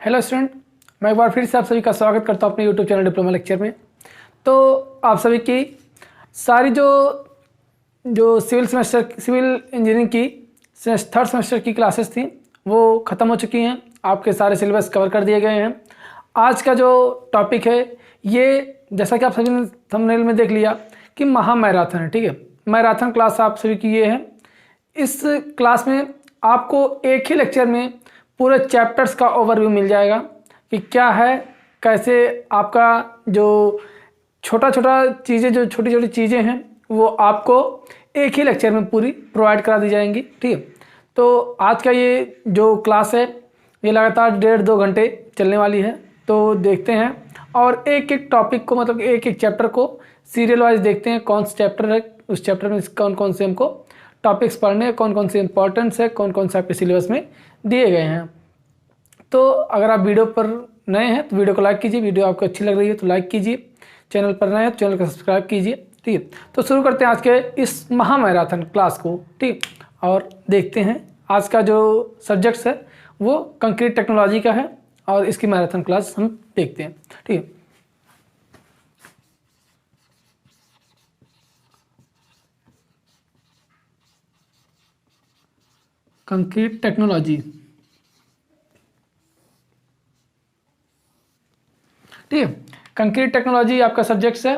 Hello student, मैं एक बार फिर से आप सभी का स्वागत करता हूं अपने यूट्यूब चैनल डिप्लोमा लेक्चर में। तो आप सभी की सारी जो जो सिविल इंजीनियरिंग की थर्ड सेमेस्टर की क्लासेस थी वो ख़त्म हो चुकी हैं। आपके सारे सिलेबस कवर कर दिए गए हैं। आज का जो टॉपिक है ये, जैसा कि आप सभी ने थंबनेल में देख लिया कि महा मैराथन है। ठीक है, मैराथन क्लास आप सभी की ये है। इस क्लास में आपको एक ही लेक्चर में पूरे चैप्टर्स का ओवरव्यू मिल जाएगा कि क्या है, कैसे आपका जो छोटी छोटी चीज़ें हैं वो आपको एक ही लेक्चर में पूरी प्रोवाइड करा दी जाएंगी। ठीक है, तो आज का ये जो क्लास है ये लगातार 1.5-2 घंटे चलने वाली है। तो देखते हैं और एक एक टॉपिक को, मतलब एक एक चैप्टर को सीरियल वाइज देखते हैं। कौन सा चैप्टर है, उस चैप्टर में कौन कौन से हमको टॉपिक्स पढ़ने हैं, कौन कौन से इंपॉर्टेंट्स है, कौन कौन से आपके सिलेबस में दिए गए हैं। तो अगर आप वीडियो पर नए हैं तो वीडियो को लाइक कीजिए। वीडियो आपको अच्छी लग रही है तो लाइक कीजिए। चैनल पर नए हैं तो चैनल को सब्सक्राइब कीजिए। ठीक है, तो शुरू करते हैं आज के इस महा मैराथन क्लास को। ठीक, और देखते हैं आज का जो सब्जेक्ट्स है वो कंक्रीट टेक्नोलॉजी का है और इसकी मैराथन क्लास हम देखते हैं। ठीक है, कंक्रीट टेक्नोलॉजी। ठीक है, कंक्रीट टेक्नोलॉजी आपका सब्जेक्ट्स है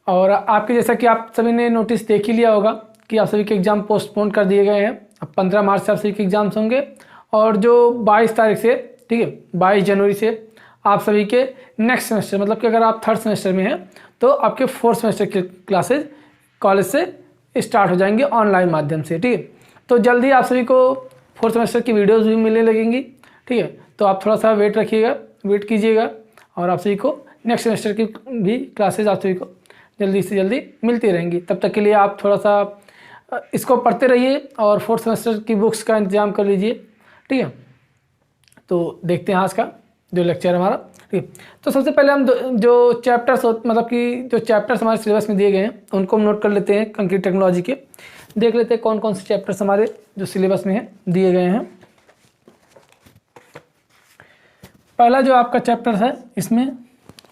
और आपके जैसा कि आप सभी ने नोटिस देख ही लिया होगा कि आप सभी के एग्ज़ाम पोस्टपोन कर दिए गए हैं। अब 15 मार्च से आप सभी के एग्ज़ाम्स होंगे और जो 22 तारीख से, ठीक है 22 जनवरी से आप सभी के नेक्स्ट सेमेस्टर, मतलब कि अगर आप थर्ड सेमेस्टर में हैं तो आपके फोर्थ सेमेस्टर की क्लासेज कॉलेज से स्टार्ट हो जाएंगे ऑनलाइन माध्यम से। ठीक है, तो जल्दी आप सभी को फोर्थ सेमेस्टर की वीडियोज़ भी मिलने लगेंगी। ठीक है, तो आप थोड़ा सा वेट कीजिएगा और आप सभी को नेक्स्ट सेमेस्टर की भी क्लासेज आप सभी को जल्दी से जल्दी मिलती रहेंगी। तब तक के लिए आप थोड़ा सा इसको पढ़ते रहिए और फोर्थ सेमेस्टर की बुक्स का इंतजाम कर लीजिए। ठीक है, तो देखते हैं आज का जो लेक्चर है हमारा। ठीक, तो सबसे पहले हम जो चैप्टर्स, मतलब कि जो चैप्टर्स हमारे सिलेबस में दिए गए हैं उनको हम नोट कर लेते हैं। कंक्रीट टेक्नोलॉजी के देख लेते हैं कौन कौन से चैप्टर्स हमारे जो सिलेबस में है दिए गए हैं। पहला जो आपका चैप्टर है इसमें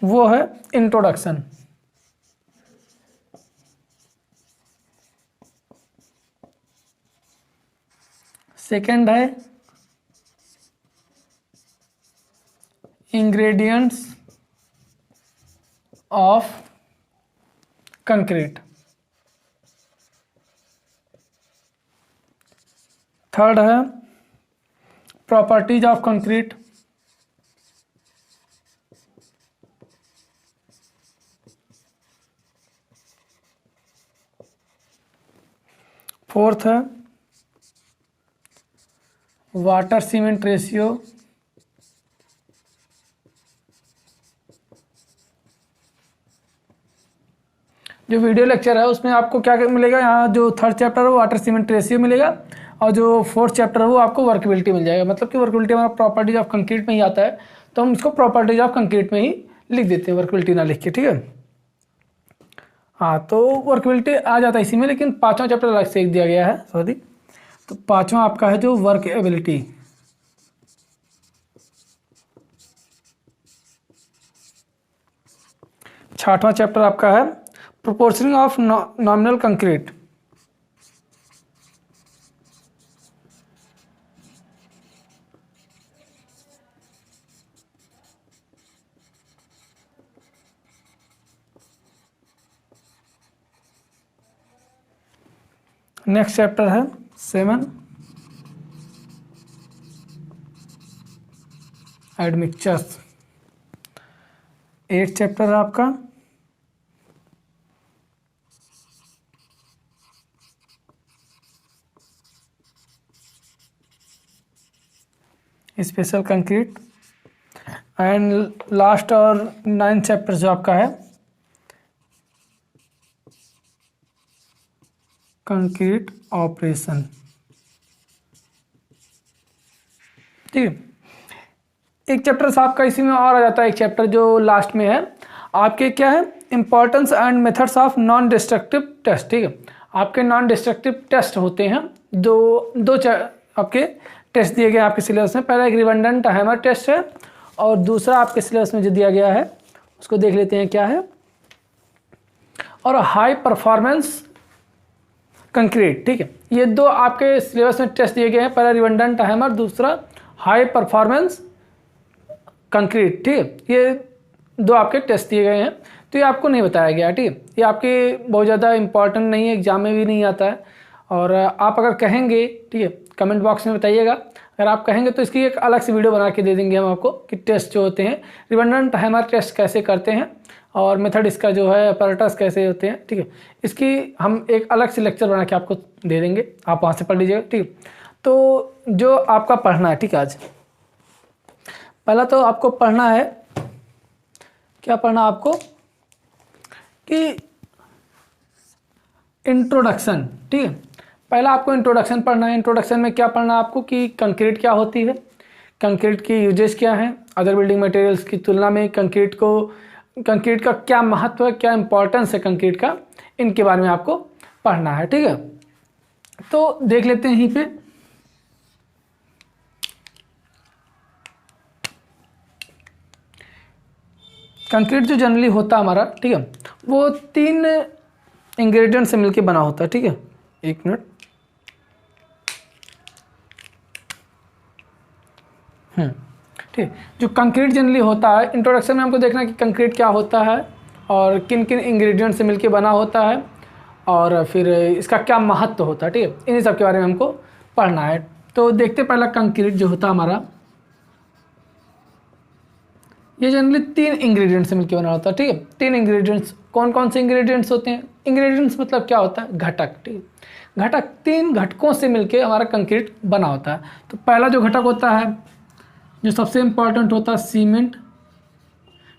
वो है इंट्रोडक्शन। सेकंड है इंग्रेडिएंट्स ऑफ कंक्रीट। थर्ड है प्रॉपर्टीज ऑफ कंक्रीट। फोर्थ है वाटर सीमेंट रेशियो। जो वीडियो लेक्चर है उसमें आपको क्या मिलेगा, यहाँ जो थर्ड चैप्टर है वो वाटर सीमेंट रेशियो मिलेगा और जो फोर्थ चैप्टर है वो आपको वर्कबिलिटी मिल जाएगा। मतलब कि वर्कबिलिटी हमारा प्रॉपर्टीज ऑफ कंक्रीट में ही आता है तो हम इसको प्रॉपर्टीज ऑफ कंक्रीट में ही लिख देते हैं, वर्कबिलिटी ना लिख के। ठीक है, हाँ, तो वर्कबिलिटी आ जाता है इसी में, लेकिन पांचवा चैप्टर अलग से दिया गया है, सॉरी। तो पांचवा आपका है जो वर्क एबिलिटी। छठवां चैप्टर आपका है proportioning of nominal concrete. Next chapter है 7 एडमिक्चर्स। 8 चैप्टर है आपका स्पेशल कंक्रीट। एंड लास्ट और 9 चैप्टर जो आपका है कंक्रीट ऑपरेशन। ठीक है, एक चैप्टर आपका इसी में और आ जाता है। एक चैप्टर जो लास्ट में है आपके क्या है, importance and methods of non destructive test. ठीक है, आपके नॉन डिस्ट्रक्टिव टेस्ट होते हैं दो आपके टेस्ट दिए गए आपके सिलेबस में। पहला एक रिडंडेंट हैमर टेस्ट है और दूसरा आपके सिलेबस में जो दिया गया है उसको देख लेते हैं क्या है। और हाई परफॉर्मेंस कंक्रीट, ठीक है, ये दो आपके सिलेबस में टेस्ट दिए गए हैं। पहला रिडंडेंट हैमर, दूसरा हाई परफॉर्मेंस कंक्रीट, ठीक है, ये दो आपके टेस्ट दिए गए हैं। तो ये आपको नहीं बताया गया, ठीक है, ये आपके बहुत ज़्यादा इंपॉर्टेंट नहीं है, एग्जाम में भी नहीं आता है। और आप अगर कहेंगे, ठीक है, कमेंट बॉक्स में बताइएगा। अगर आप कहेंगे तो इसकी एक अलग से वीडियो बना के दे देंगे हम आपको कि टेस्ट जो होते हैं रिडंडेंट हैमर टेस्ट कैसे करते हैं और मेथड इसका जो है अपैरेटस कैसे होते हैं, ठीक है, इसकी हम एक अलग से लेक्चर बना के आपको दे देंगे, आप वहाँ से पढ़ लीजिएगा, ठीक है। तो जो आपका पढ़ना है, ठीक है, आज पहला तो आपको पढ़ना है, क्या पढ़ना आपको कि इंट्रोडक्शन, ठीक है, पहला आपको इंट्रोडक्शन पढ़ना है। इंट्रोडक्शन में क्या पढ़ना है आपको कि कंक्रीट क्या होती है, कंक्रीट की यूजेस क्या हैं, अदर बिल्डिंग मटेरियल्स की तुलना में कंक्रीट का क्या महत्व है, क्या इंपॉर्टेंस है कंक्रीट का, इनके बारे में आपको पढ़ना है, ठीक है। तो देख लेते हैं यहीं पे कंक्रीट जो जनरली होता है हमारा, ठीक है, वो 3 इंग्रेडिएंट से मिलके बना होता है, ठीक है। एक मिनट, ठीक, जो कंक्रीट जनरली होता है, इंट्रोडक्शन में हमको देखना है कि कंक्रीट क्या होता है और किन किन इंग्रेडिएंट से मिलके बना होता है और फिर इसका क्या महत्व होता है, ठीक है, इन्हीं सब के बारे में हमको पढ़ना है। तो देखते पहला कंक्रीट जो होता है हमारा, ये जनरली 3 इंग्रेडिएंट से मिलकर बना होता है, ठीक है। 3 इंग्रेडिएंट्स, कौन कौन से इंग्रेडिएंट्स होते हैं? इंग्रेडिएंट्स मतलब क्या होता है? घटक, ठीक है, घटक 3 घटकों से मिलकर हमारा कंक्रीट बना होता है। तो पहला जो घटक होता है, जो सबसे इम्पॉर्टेंट होता है, सीमेंट,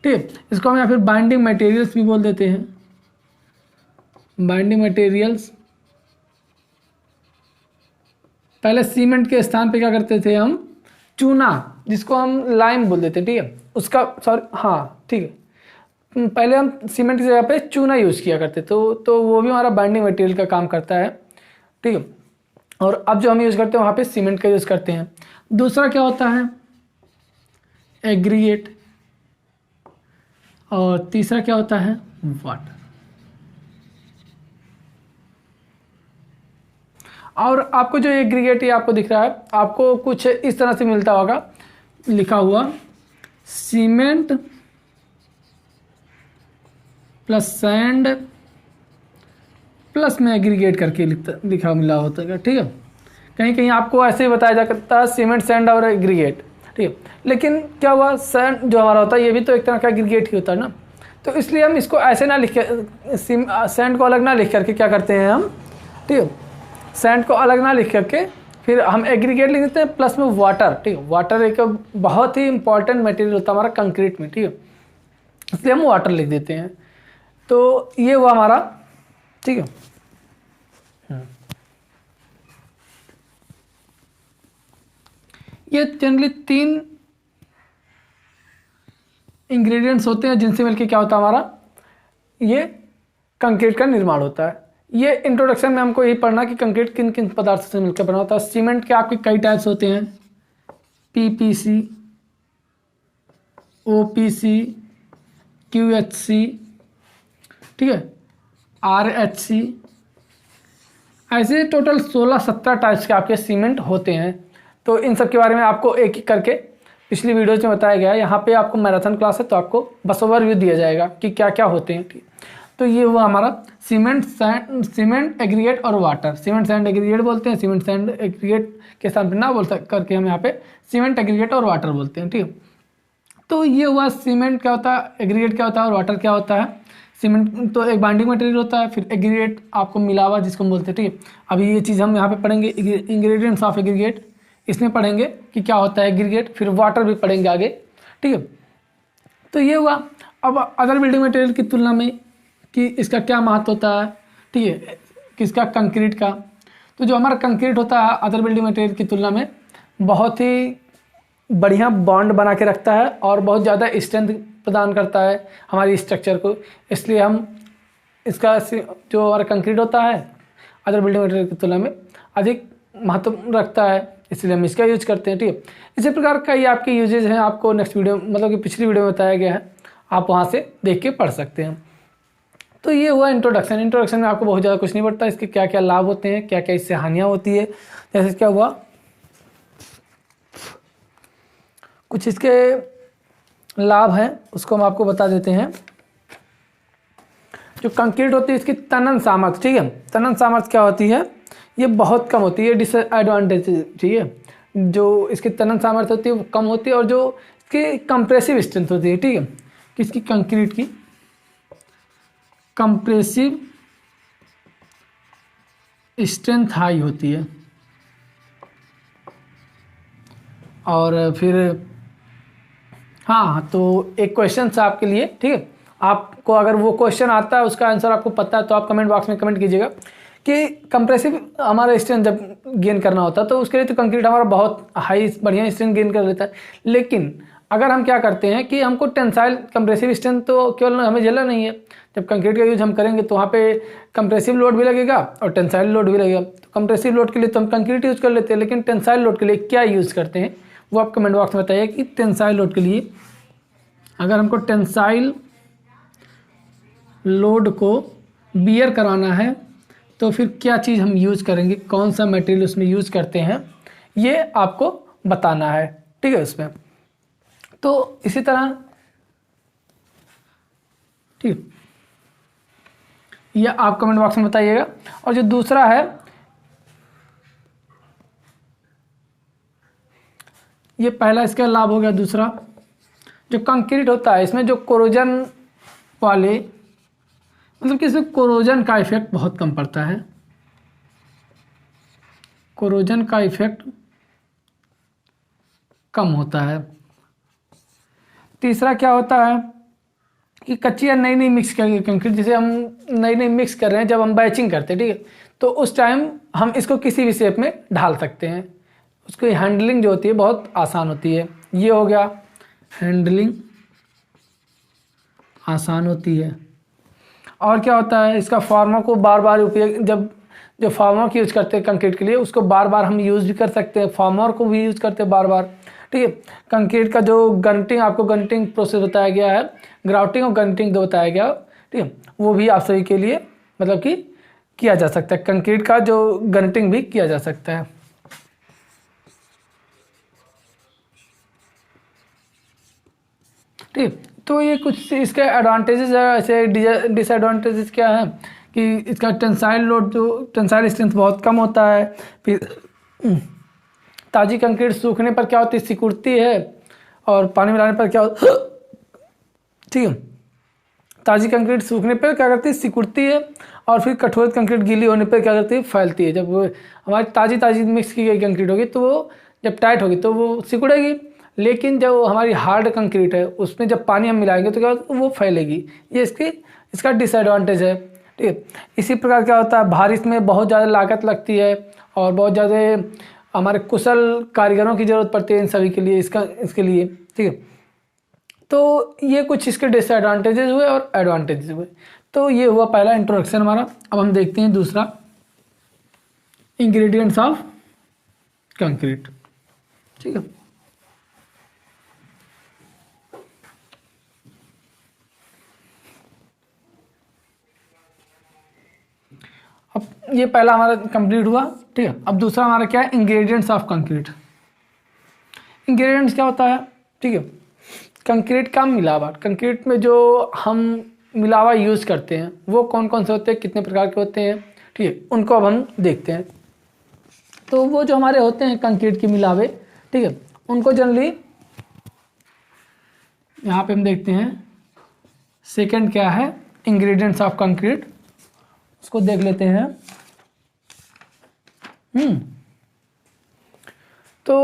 ठीक है, इसको हम या फिर बाइंडिंग मटेरियल्स भी बोल देते हैं, बाइंडिंग मटेरियल्स। पहले सीमेंट के स्थान पे क्या करते थे हम? चूना, जिसको हम लाइम बोल देते हैं, ठीक है, उसका सॉरी, हाँ ठीक है, पहले हम सीमेंट की जगह पे चूना यूज़ किया करते, तो वो भी हमारा बाइंडिंग मटेरियल का काम करता है, ठीक है। और अब जो हम यूज़ करते हैं वहाँ पे सीमेंट का यूज़ करते हैं। दूसरा क्या होता है? एग्रीगेट। और तीसरा क्या होता है? वाटर। और आपको जो एग्रीगेट ये आपको दिख रहा है, आपको कुछ इस तरह से मिलता होगा लिखा हुआ, सीमेंट प्लस सैंड प्लस में एग्रीगेट करके लिखा मिला होता है, ठीक है। कहीं कहीं आपको ऐसे ही बताया जाता है सीमेंट, सैंड और एग्रीगेट, ठीक है। लेकिन क्या हुआ, सैंड जो हमारा होता है ये भी तो एक तरह का एग्रीगेट ही होता है ना, तो इसलिए हम इसको ऐसे ना लिख के, सैंड को अलग ना लिख करके क्या करते हैं हम, ठीक है, सैंड को अलग ना लिख करके फिर हम एग्रीगेट लिख देते हैं प्लस में वाटर, ठीक है। वाटर एक बहुत ही इंपॉर्टेंट मटेरियल होता है हमारा कंक्रीट में, ठीक है, इसलिए हम वाटर लिख देते हैं। तो ये हुआ हमारा, ठीक है। ये जनरली 3 इंग्रेडिएंट्स होते हैं जिनसे मिलके क्या होता है हमारा, ये कंक्रीट का निर्माण होता है। ये इंट्रोडक्शन में हमको यही पढ़ना कि कंक्रीट किन किन पदार्थों से मिलकर बना होता है। सीमेंट के आपके कई टाइप्स होते हैं, पीपीसी, ओपीसी, क्यूएचसी, ठीक है, आरएचसी, ऐसे टोटल 16-17 टाइप्स के आपके सीमेंट होते हैं। तो इन सब के बारे में आपको एक एक करके पिछली वीडियोज में बताया गया है। यहाँ पे आपको मैराथन क्लास है तो आपको बस ओवरव्यू दिया जाएगा कि क्या क्या होते हैं, ठीक। तो ये हुआ हमारा सीमेंट, एग्रीगेट और वाटर। सीमेंट, सैंड, एग्रीगेट बोलते हैं, सीमेंट, सैंड, एग्रीगेट के स्थान पर ना बोल करके हम यहाँ पे सीमेंट, एग्रीगेट और वाटर बोलते हैं, ठीक है। तो ये हुआ सीमेंट क्या होता है, एग्रीगेट क्या होता है और वाटर क्या होता है। सीमेंट तो एक बाइंडिंग मटेरियल होता है, फिर एग्रीगेट आपको मिलावा जिसको हम बोलते हैं, ठीक है। अभी ये चीज़ हम यहाँ पे पढ़ेंगे, इंग्रेडिएंट्स ऑफ एग्रीगेट, इसमें पढ़ेंगे कि क्या होता है एग्रीगेट, फिर वाटर भी पढ़ेंगे आगे, ठीक है। तो ये हुआ। अब अदर बिल्डिंग मटेरियल की तुलना में कि इसका क्या महत्व होता है, ठीक है, किसका, कंक्रीट का। तो जो हमारा कंक्रीट होता है अदर बिल्डिंग मटेरियल की तुलना में बहुत ही बढ़िया बॉन्ड बना के रखता है और बहुत ज़्यादा स्ट्रेंथ प्रदान करता है हमारी स्ट्रक्चर को। इसलिए हम इसका जो हमारा कंक्रीट होता है अदर बिल्डिंग मटेरियल की तुलना में अधिक महत्व रखता है। इसलिए हम इसका यूज करते हैं। ठीक है, इसी प्रकार कई आपके यूजेज हैं, आपको नेक्स्ट वीडियो मतलब कि पिछली वीडियो में बताया गया है, आप वहाँ से देख के पढ़ सकते हैं। तो ये हुआ इंट्रोडक्शन। इंट्रोडक्शन में आपको बहुत ज़्यादा कुछ नहीं पड़ता, इसके क्या क्या लाभ होते हैं, क्या क्या इससे हानियाँ होती है। जैसे क्या हुआ, कुछ इसके लाभ हैं उसको हम आपको बता देते हैं। जो कंक्रीट होती है इसकी तनन सामर्थ्य, ठीक है, तनन सामर्थ्य क्या होती है, ये बहुत कम होती है, डिसएडवांटेज। ठीक है, जो इसकी तनन सामर्थ्य होती है वो कम होती है, और जो इसकी कंप्रेसिव स्ट्रेंथ होती है, ठीक है, किसकी, कंक्रीट की कंप्रेसिव स्ट्रेंथ हाई होती है। और फिर हाँ, तो एक क्वेश्चन था आपके लिए, ठीक है, आपको अगर वो क्वेश्चन आता है उसका आंसर आपको पता है तो आप कमेंट बॉक्स में कमेंट कीजिएगा कि कंप्रेसिव हमारा स्ट्रेंथ जब गेन करना होता है तो उसके लिए तो कंक्रीट हमारा बहुत हाई बढ़िया स्ट्रेंथ गेन कर लेता है। लेकिन अगर हम क्या करते हैं कि हमको टेंसाइल कंप्रेसिव स्ट्रेंथ तो केवल हमें झेलना नहीं है, जब कंक्रीट का यूज हम करेंगे तो वहाँ पे कंप्रेसिव लोड भी लगेगा और टेंसाइल लोड भी लगेगा। तो कंप्रेसिव लोड के लिए तो हम कंक्रीट यूज़ कर लेते हैं, लेकिन टेंसाइल लोड के लिए क्या यूज़ करते हैं वो आप कमेंट बॉक्स में बताइए कि टेंसाइल लोड के लिए अगर हमको टेंसाइल लोड को बियर कराना है तो फिर क्या चीज़ हम यूज़ करेंगे, कौन सा मटेरियल उसमें यूज़ करते हैं, ये आपको बताना है। ठीक है, उसमें तो इसी तरह, ठीक, ये आप कमेंट बॉक्स में बताइएगा। और जो दूसरा है, ये पहला इसका लाभ हो गया। दूसरा, जो कंक्रीट होता है इसमें जो कोरोजन वाले, मतलब कि इसमें कोरोजन का इफेक्ट बहुत कम पड़ता है, कोरोजन का इफेक्ट कम होता है। तीसरा क्या होता है कि कच्ची या नई नई मिक्स करेंगे कंक्रीट, जैसे हम नई नई मिक्स कर रहे हैं, जब हम बैचिंग करते हैं, ठीक है, तो उस टाइम हम इसको किसी भी शेप में ढाल सकते हैं, उसकी हैंडलिंग जो होती है बहुत आसान होती है। ये हो गया, हैंडलिंग आसान होती है। और क्या होता है, इसका फार्मर को बार बार उपयोग, जब जो फार्मर की यूज़ करते हैं कंक्रीट के लिए उसको बार बार हम यूज़ भी कर सकते हैं, फार्मर को भी यूज़ करते हैं बार बार। ठीक है, कंक्रीट का जो गंटिंग, आपको गंटिंग प्रोसेस बताया गया है, ग्राउटिंग और गंटिंग दो बताया गया, ठीक है, वो भी आप सभी के लिए मतलब कि किया जा सकता है। कंक्रीट का जो गंटिंग भी किया जा सकता है। ठीक, तो ये कुछ इसके एडवांटेजेस है। ऐसे डिसएडवांटेजेस क्या है कि इसका टेंसाइल लोड, जो टेंसाइल स्ट्रेंथ बहुत कम होता है। फिर ताज़ी कंक्रीट सूखने पर क्या होती है, सिकुड़ती है, और पानी मिलाने पर क्या होता, ठीक है, ताज़ी कंक्रीट सूखने पर क्या करती है, सिकुड़ती है, और फिर कठोर कंक्रीट गीली होने पर क्या करती है, फैलती है। जब हमारी ताज़ी मिक्स की गई कंक्रीट होगी तो वो जब टाइट होगी तो वो सिकुड़ेगी, लेकिन जब हमारी हार्ड कंक्रीट है उसमें जब पानी हम मिलाएंगे तो क्या होता है, वो फैलेगी। ये इसका डिसएडवांटेज है। ठीक है, इसी प्रकार क्या होता है, भारिश में बहुत ज़्यादा लागत लगती है और बहुत ज़्यादा हमारे कुशल कारीगरों की ज़रूरत पड़ती है इन सभी के लिए, इसके लिए। ठीक है, तो ये कुछ इसके डिसएडवांटेजेस हुए और एडवांटेजेस हुए। तो ये हुआ पहला इंट्रोडक्शन हमारा। अब हम देखते हैं दूसरा, इंग्रेडिएंट्स ऑफ कंक्रीट। ठीक है, अब ये पहला हमारा कंप्लीट हुआ। ठीक है, अब दूसरा हमारा क्या है, इंग्रेडिएंट्स ऑफ कंक्रीट। इंग्रेडिएंट्स क्या होता है, ठीक है, कंक्रीट का मिलावट। कंक्रीट में जो हम मिलावा यूज़ करते हैं वो कौन कौन से होते हैं, कितने प्रकार के होते हैं, ठीक है, उनको अब हम देखते हैं। तो वो जो हमारे होते हैं कंक्रीट की मिलावे, ठीक है, उनको जनरली यहाँ पे हम देखते हैं। सेकंड क्या है, इंग्रेडिएंट्स ऑफ कंक्रीट, उसको देख लेते हैं। तो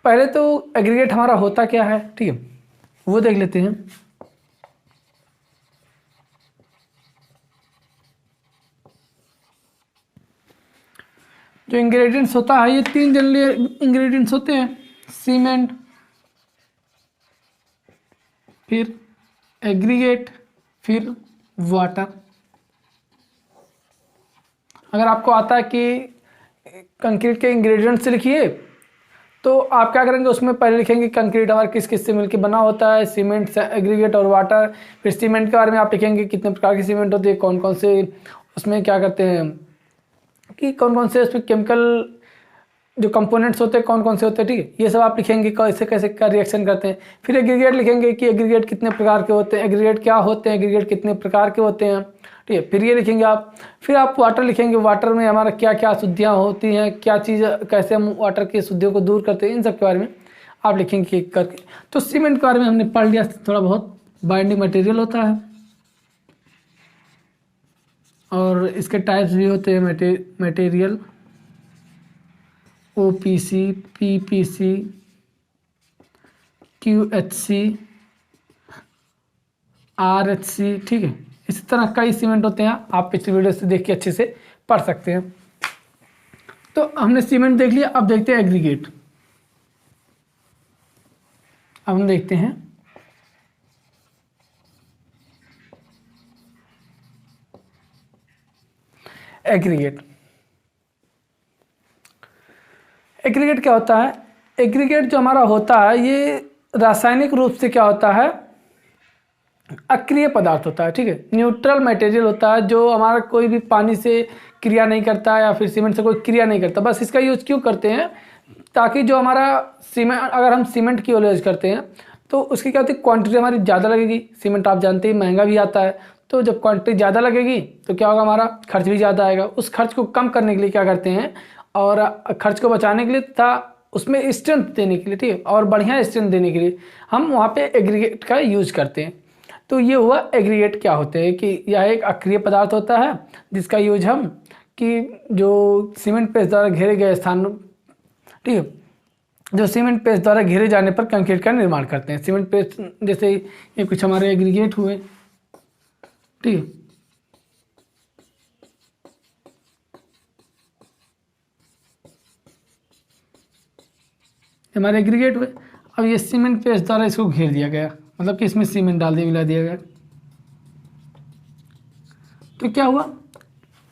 पहले तो एग्रीगेट हमारा होता क्या है, ठीक है, वो देख लेते हैं। जो इंग्रेडिएंट्स होता है, ये तीन जनरली इंग्रेडिएंट्स होते हैं, सीमेंट, फिर एग्रीगेट, फिर वाटर। अगर आपको आता है कि कंक्रीट के इंग्रेडिएंट्स लिखिए। तो आप क्या करेंगे, उसमें पहले लिखेंगे कंक्रीट हमारा किस किस से मिलकर बना होता है, सीमेंट, एग्रीगेट और वाटर। फिर सीमेंट के बारे में आप लिखेंगे कितने प्रकार की सीमेंट होती है, कौन कौन से उसमें क्या करते हैं, कि कौन कौन से उसमें केमिकल जो कंपोनेंट्स होते हैं कौन कौन से होते हैं, ठीक है। ये सब आप लिखेंगे कैसे कैसे का रिएक्शन करते हैं। फिर एग्रीगेट लिखेंगे कि एग्रीगेट कितने प्रकार के होते हैं, एग्रीगेट क्या होते हैं, एग्रीगेट कितने प्रकार के होते हैं, ठीक है। फिर ये लिखेंगे आप। फिर आप वाटर लिखेंगे, वाटर में हमारा क्या क्या अशुद्धियाँ होती हैं, क्या चीज़, कैसे हम वाटर की अशुद्धियों को दूर करते हैं, इन सब के बारे में आप लिखेंगे करके। तो सीमेंट के बारे में हमने पढ़ लिया थोड़ा बहुत। बाइंडिंग मटेरियल होता है और इसके टाइप्स भी होते हैं material, OPC, PPC, QHC, RHC, ठीक है। इसी तरह कई सीमेंट होते हैं, आप पिछली वीडियो से देख के अच्छे से पढ़ सकते हैं। तो हमने सीमेंट देख लिया, अब देखते हैं एग्रीगेट। अब हम देखते हैं एग्रीगेट। एग्रीगेट क्या होता है? एग्रीगेट जो हमारा होता है ये रासायनिक रूप से क्या होता है, अक्रिय पदार्थ होता है, ठीक है। न्यूट्रल मटेरियल होता है जो हमारा कोई भी पानी से क्रिया नहीं करता या फिर सीमेंट से कोई क्रिया नहीं करता। बस इसका यूज क्यों करते हैं, ताकि जो हमारा सीमेंट, अगर हम सीमेंट की यूज करते हैं तो उसकी क्या होती है, क्वांटिटी हमारी ज़्यादा लगेगी। सीमेंट आप जानते ही महंगा भी आता है, तो जब क्वांटिटी ज़्यादा लगेगी तो क्या होगा, हमारा खर्च भी ज़्यादा आएगा। उस खर्च को कम करने के लिए क्या करते हैं, और खर्च को बचाने के लिए तथा उसमें स्ट्रेंथ देने के लिए, ठीक है, और बढ़िया स्ट्रेंथ देने के लिए हम वहाँ पे एग्रीगेट का यूज करते हैं। तो ये हुआ एग्रीगेट क्या होते हैं, कि यह एक अक्रिय पदार्थ होता है जिसका यूज हम, कि जो सीमेंट पेस्ट द्वारा घेरे गए स्थान, ठीक है, जो सीमेंट पेस्ट द्वारा घेरे जाने पर कंक्रीट का निर्माण करते हैं। सीमेंट पेस्ट जैसे ये कुछ हमारे एग्रीगेट हुए, ठीक है। हमारे एग्रीगेट हुए। अब ये सीमेंट पेस्ट द्वारा इसको घेर दिया गया, मतलब कि इसमें सीमेंट डाल दिया, मिला दिया गया, तो क्या हुआ,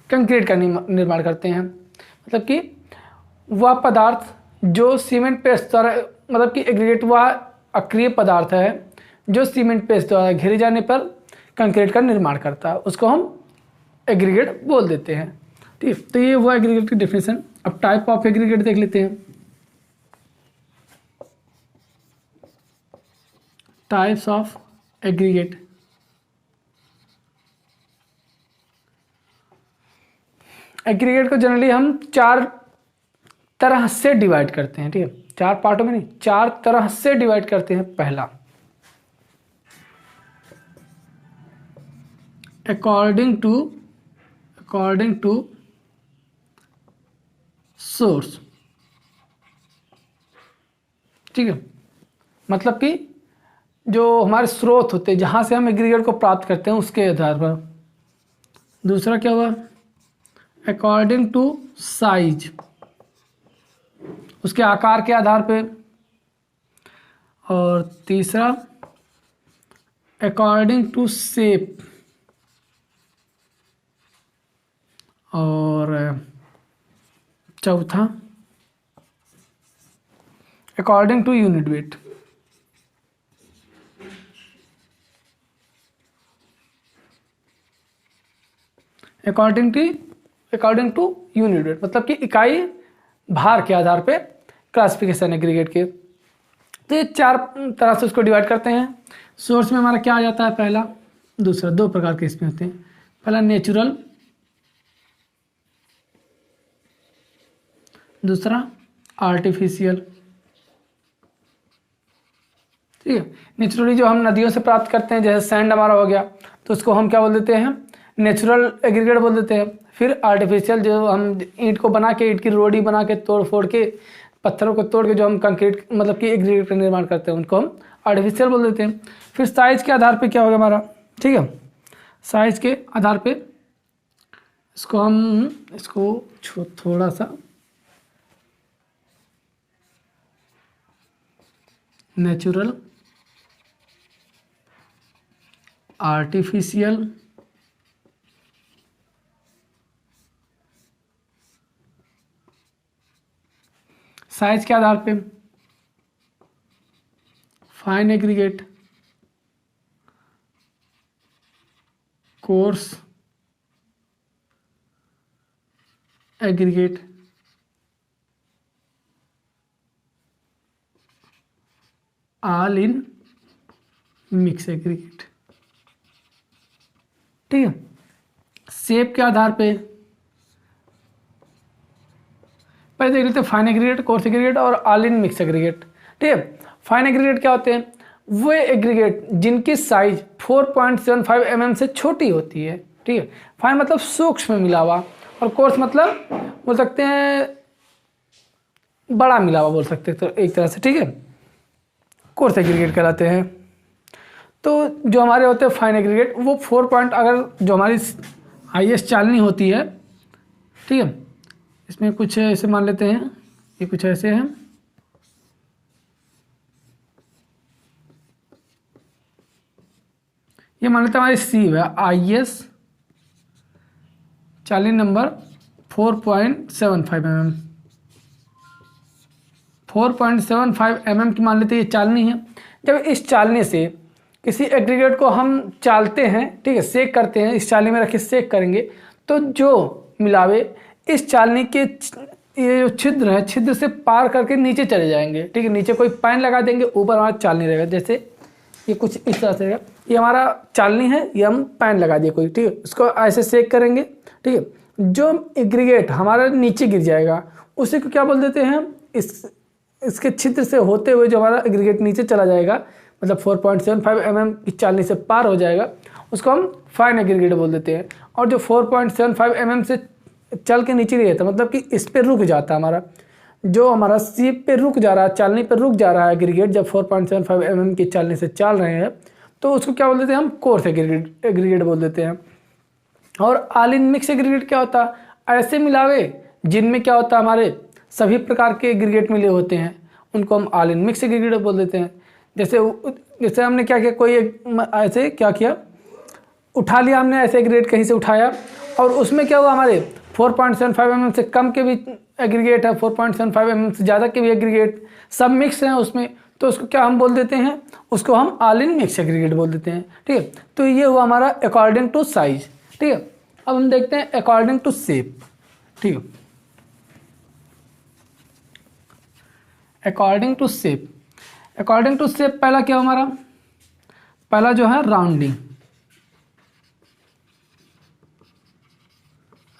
कंक्रीट का निर्माण करते हैं। मतलब कि वह पदार्थ जो सीमेंट पेस्ट द्वारा, मतलब कि एग्रीगेट वह अक्रिय पदार्थ है जो सीमेंट पेस्ट द्वारा घेरे जाने पर कंक्रीट का निर्माण करता है, उसको हम एग्रीगेट बोल देते हैं, ठीक। तो ये हुआ एग्रीगेट की डेफिनेशन। अब टाइप ऑफ एग्रीगेट देख लेते हैं। Types of aggregate. एग्रीगेट को जनरली हम 4 तरह से डिवाइड करते हैं, ठीक है। 4 पार्टों में नहीं, 4 तरह से डिवाइड करते हैं। पहला, अकॉर्डिंग टू सोर्स, ठीक है। मतलब कि जो हमारे स्रोत होते हैं जहाँ से हम एग्रीगेट को प्राप्त करते हैं उसके आधार पर। दूसरा क्या हुआ, अकॉर्डिंग टू साइज, उसके आकार के आधार पे। और तीसरा, अकॉर्डिंग टू शेप। और चौथा, according to unit weight. According to unit weight मतलब कि इकाई भार के आधार पे क्लासिफिकेशन एग्रीगेट के। तो ये 4 तरह से उसको डिवाइड करते हैं। सोर्स में हमारा क्या आ जाता है, पहला, दूसरा, 2 प्रकार के इसमें होते हैं। पहला नेचुरल, दूसरा आर्टिफिशियल, ठीक है। नेचुरली जो हम नदियों से प्राप्त करते हैं, जैसे सैंड हमारा हो गया, तो उसको हम क्या बोल देते हैं, नेचुरल एग्रीगेट बोल देते हैं। फिर आर्टिफिशियल, जो हम ईंट को बना के, ईंट की रोडी बना के, तोड़ फोड़ के, पत्थरों को तोड़ के जो हम कंक्रीट मतलब कि एग्रीगेट का निर्माण करते हैं, उनको हम आर्टिफिशियल बोल देते हैं। फिर साइज के आधार पे क्या होगा हमारा, ठीक है, साइज के आधार पे इसको थोड़ा सा नेचुरल, आर्टिफिशियल, साइज के आधार पे fine aggregate, coarse aggregate, all in mix aggregate. ठीक है, शेप के आधार पे पहले देख लेते हैं फाइन एग्रीगेट, कोर्स एग्रीगेट और ऑल इन मिक्स एग्रीगेट। ठीक है, फाइन एग्रीगेट क्या होते हैं? वो एग्रीगेट जिनकी साइज 4.75 mm से छोटी होती है। ठीक है, फाइन मतलब सूक्ष्म मिलावा, और कोर्स मतलब बोल सकते हैं बड़ा मिलावा बोल सकते हैं तो एक तरह से। ठीक है, कोर्स एग्रीगेट कहलाते हैं। तो जो हमारे होते हैं फाइन एग्रीगेट वो 4 पॉइंट, अगर जो हमारी हाईएस्ट चालनी होती है, ठीक है, इसमें कुछ ऐसे मान लेते हैं, ये कुछ ऐसे हैं, ये मान लेते हैं हमारी सी है, IS चालनी नंबर 4.75 mm, 4.75 mm की मान लेते हैं ये चालनी है। जब इस चालनी से किसी एग्रीगेट को हम चालते हैं, ठीक है, सेक करते हैं, इस चालनी में रख के सेक करेंगे, तो जो मिलावे इस चालनी के ये जो छिद्र है, छिद्र से पार करके नीचे चले जाएंगे। ठीक है, नीचे कोई पैन लगा देंगे, ऊपर हमारा चालनी रहेगा। जैसे ये कुछ इस तरह से रहेगा, ये हमारा चालनी है, ये हम पैन लगा दिए कोई, ठीक है, इसको ऐसे सेक करेंगे। ठीक है, जो एग्रीगेट हमारा नीचे गिर जाएगा उसी को क्या बोल देते हैं? इसके छिद्र से होते हुए जो हमारा एग्रीगेट नीचे चला जाएगा, मतलब 4.75 mm की चालनी से पार हो जाएगा, उसको हम फाइन एग्रीगेट बोल देते हैं। और जो 4.75 mm से चल के नीचे नहीं रहता, मतलब कि इस पे रुक जाता है हमारा, जो हमारा सीप पे रुक जा रहा है, चालनी पे रुक जा रहा है एग्रीगेट, जब 4.75 mm की चालनी से चल रहे हैं, तो उसको क्या बोल देते हैं? हम कोर्स एग्रीगेट बोल देते हैं। और ऑल इन मिक्स एग्रीगेट क्या होता है? ऐसे मिलावे जिनमें क्या होता है, हमारे सभी प्रकार के एग्रीगेट मिले होते हैं, उनको हम ऑल इन मिक्स एग्रीगेट बोल देते हैं। जैसे हमने क्या किया, कोई ऐसे क्या किया, उठा लिया हमने ऐसे एग्रीगेट कहीं से उठाया, और उसमें क्या हुआ, हमारे 4.75 mm से कम के भी एग्रीगेट है, 4.75 mm से ज़्यादा के भी एग्रीगेट, सब मिक्स हैं उसमें, तो उसको क्या हम बोल देते हैं? उसको हम ऑल इन मिक्स एग्रीगेट बोल देते हैं। ठीक है, तो ये हुआ हमारा अकॉर्डिंग टू साइज। ठीक है, अब हम देखते हैं अकॉर्डिंग टू शेप। ठीक है, according to shape, according to shape पहला क्या हमारा? पहला जो है rounding,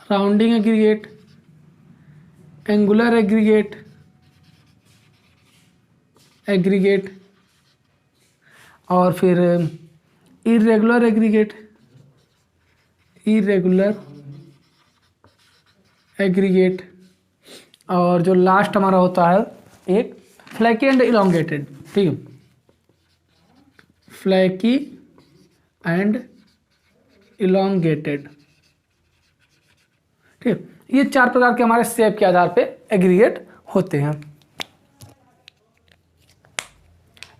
rounding aggregate, angular aggregate, aggregate, और फिर इरेगुलर एग्रीगेट, इरेगुलर एग्रीगेट, और जो लास्ट हमारा होता है एक फ्लैकी एंड इलोंगेटेड। ठीक है, फ्लैकी एंड इलोंगेटेड। ठीक है, ये चार प्रकार के हमारे शेप के आधार पे एग्रीगेट होते हैं।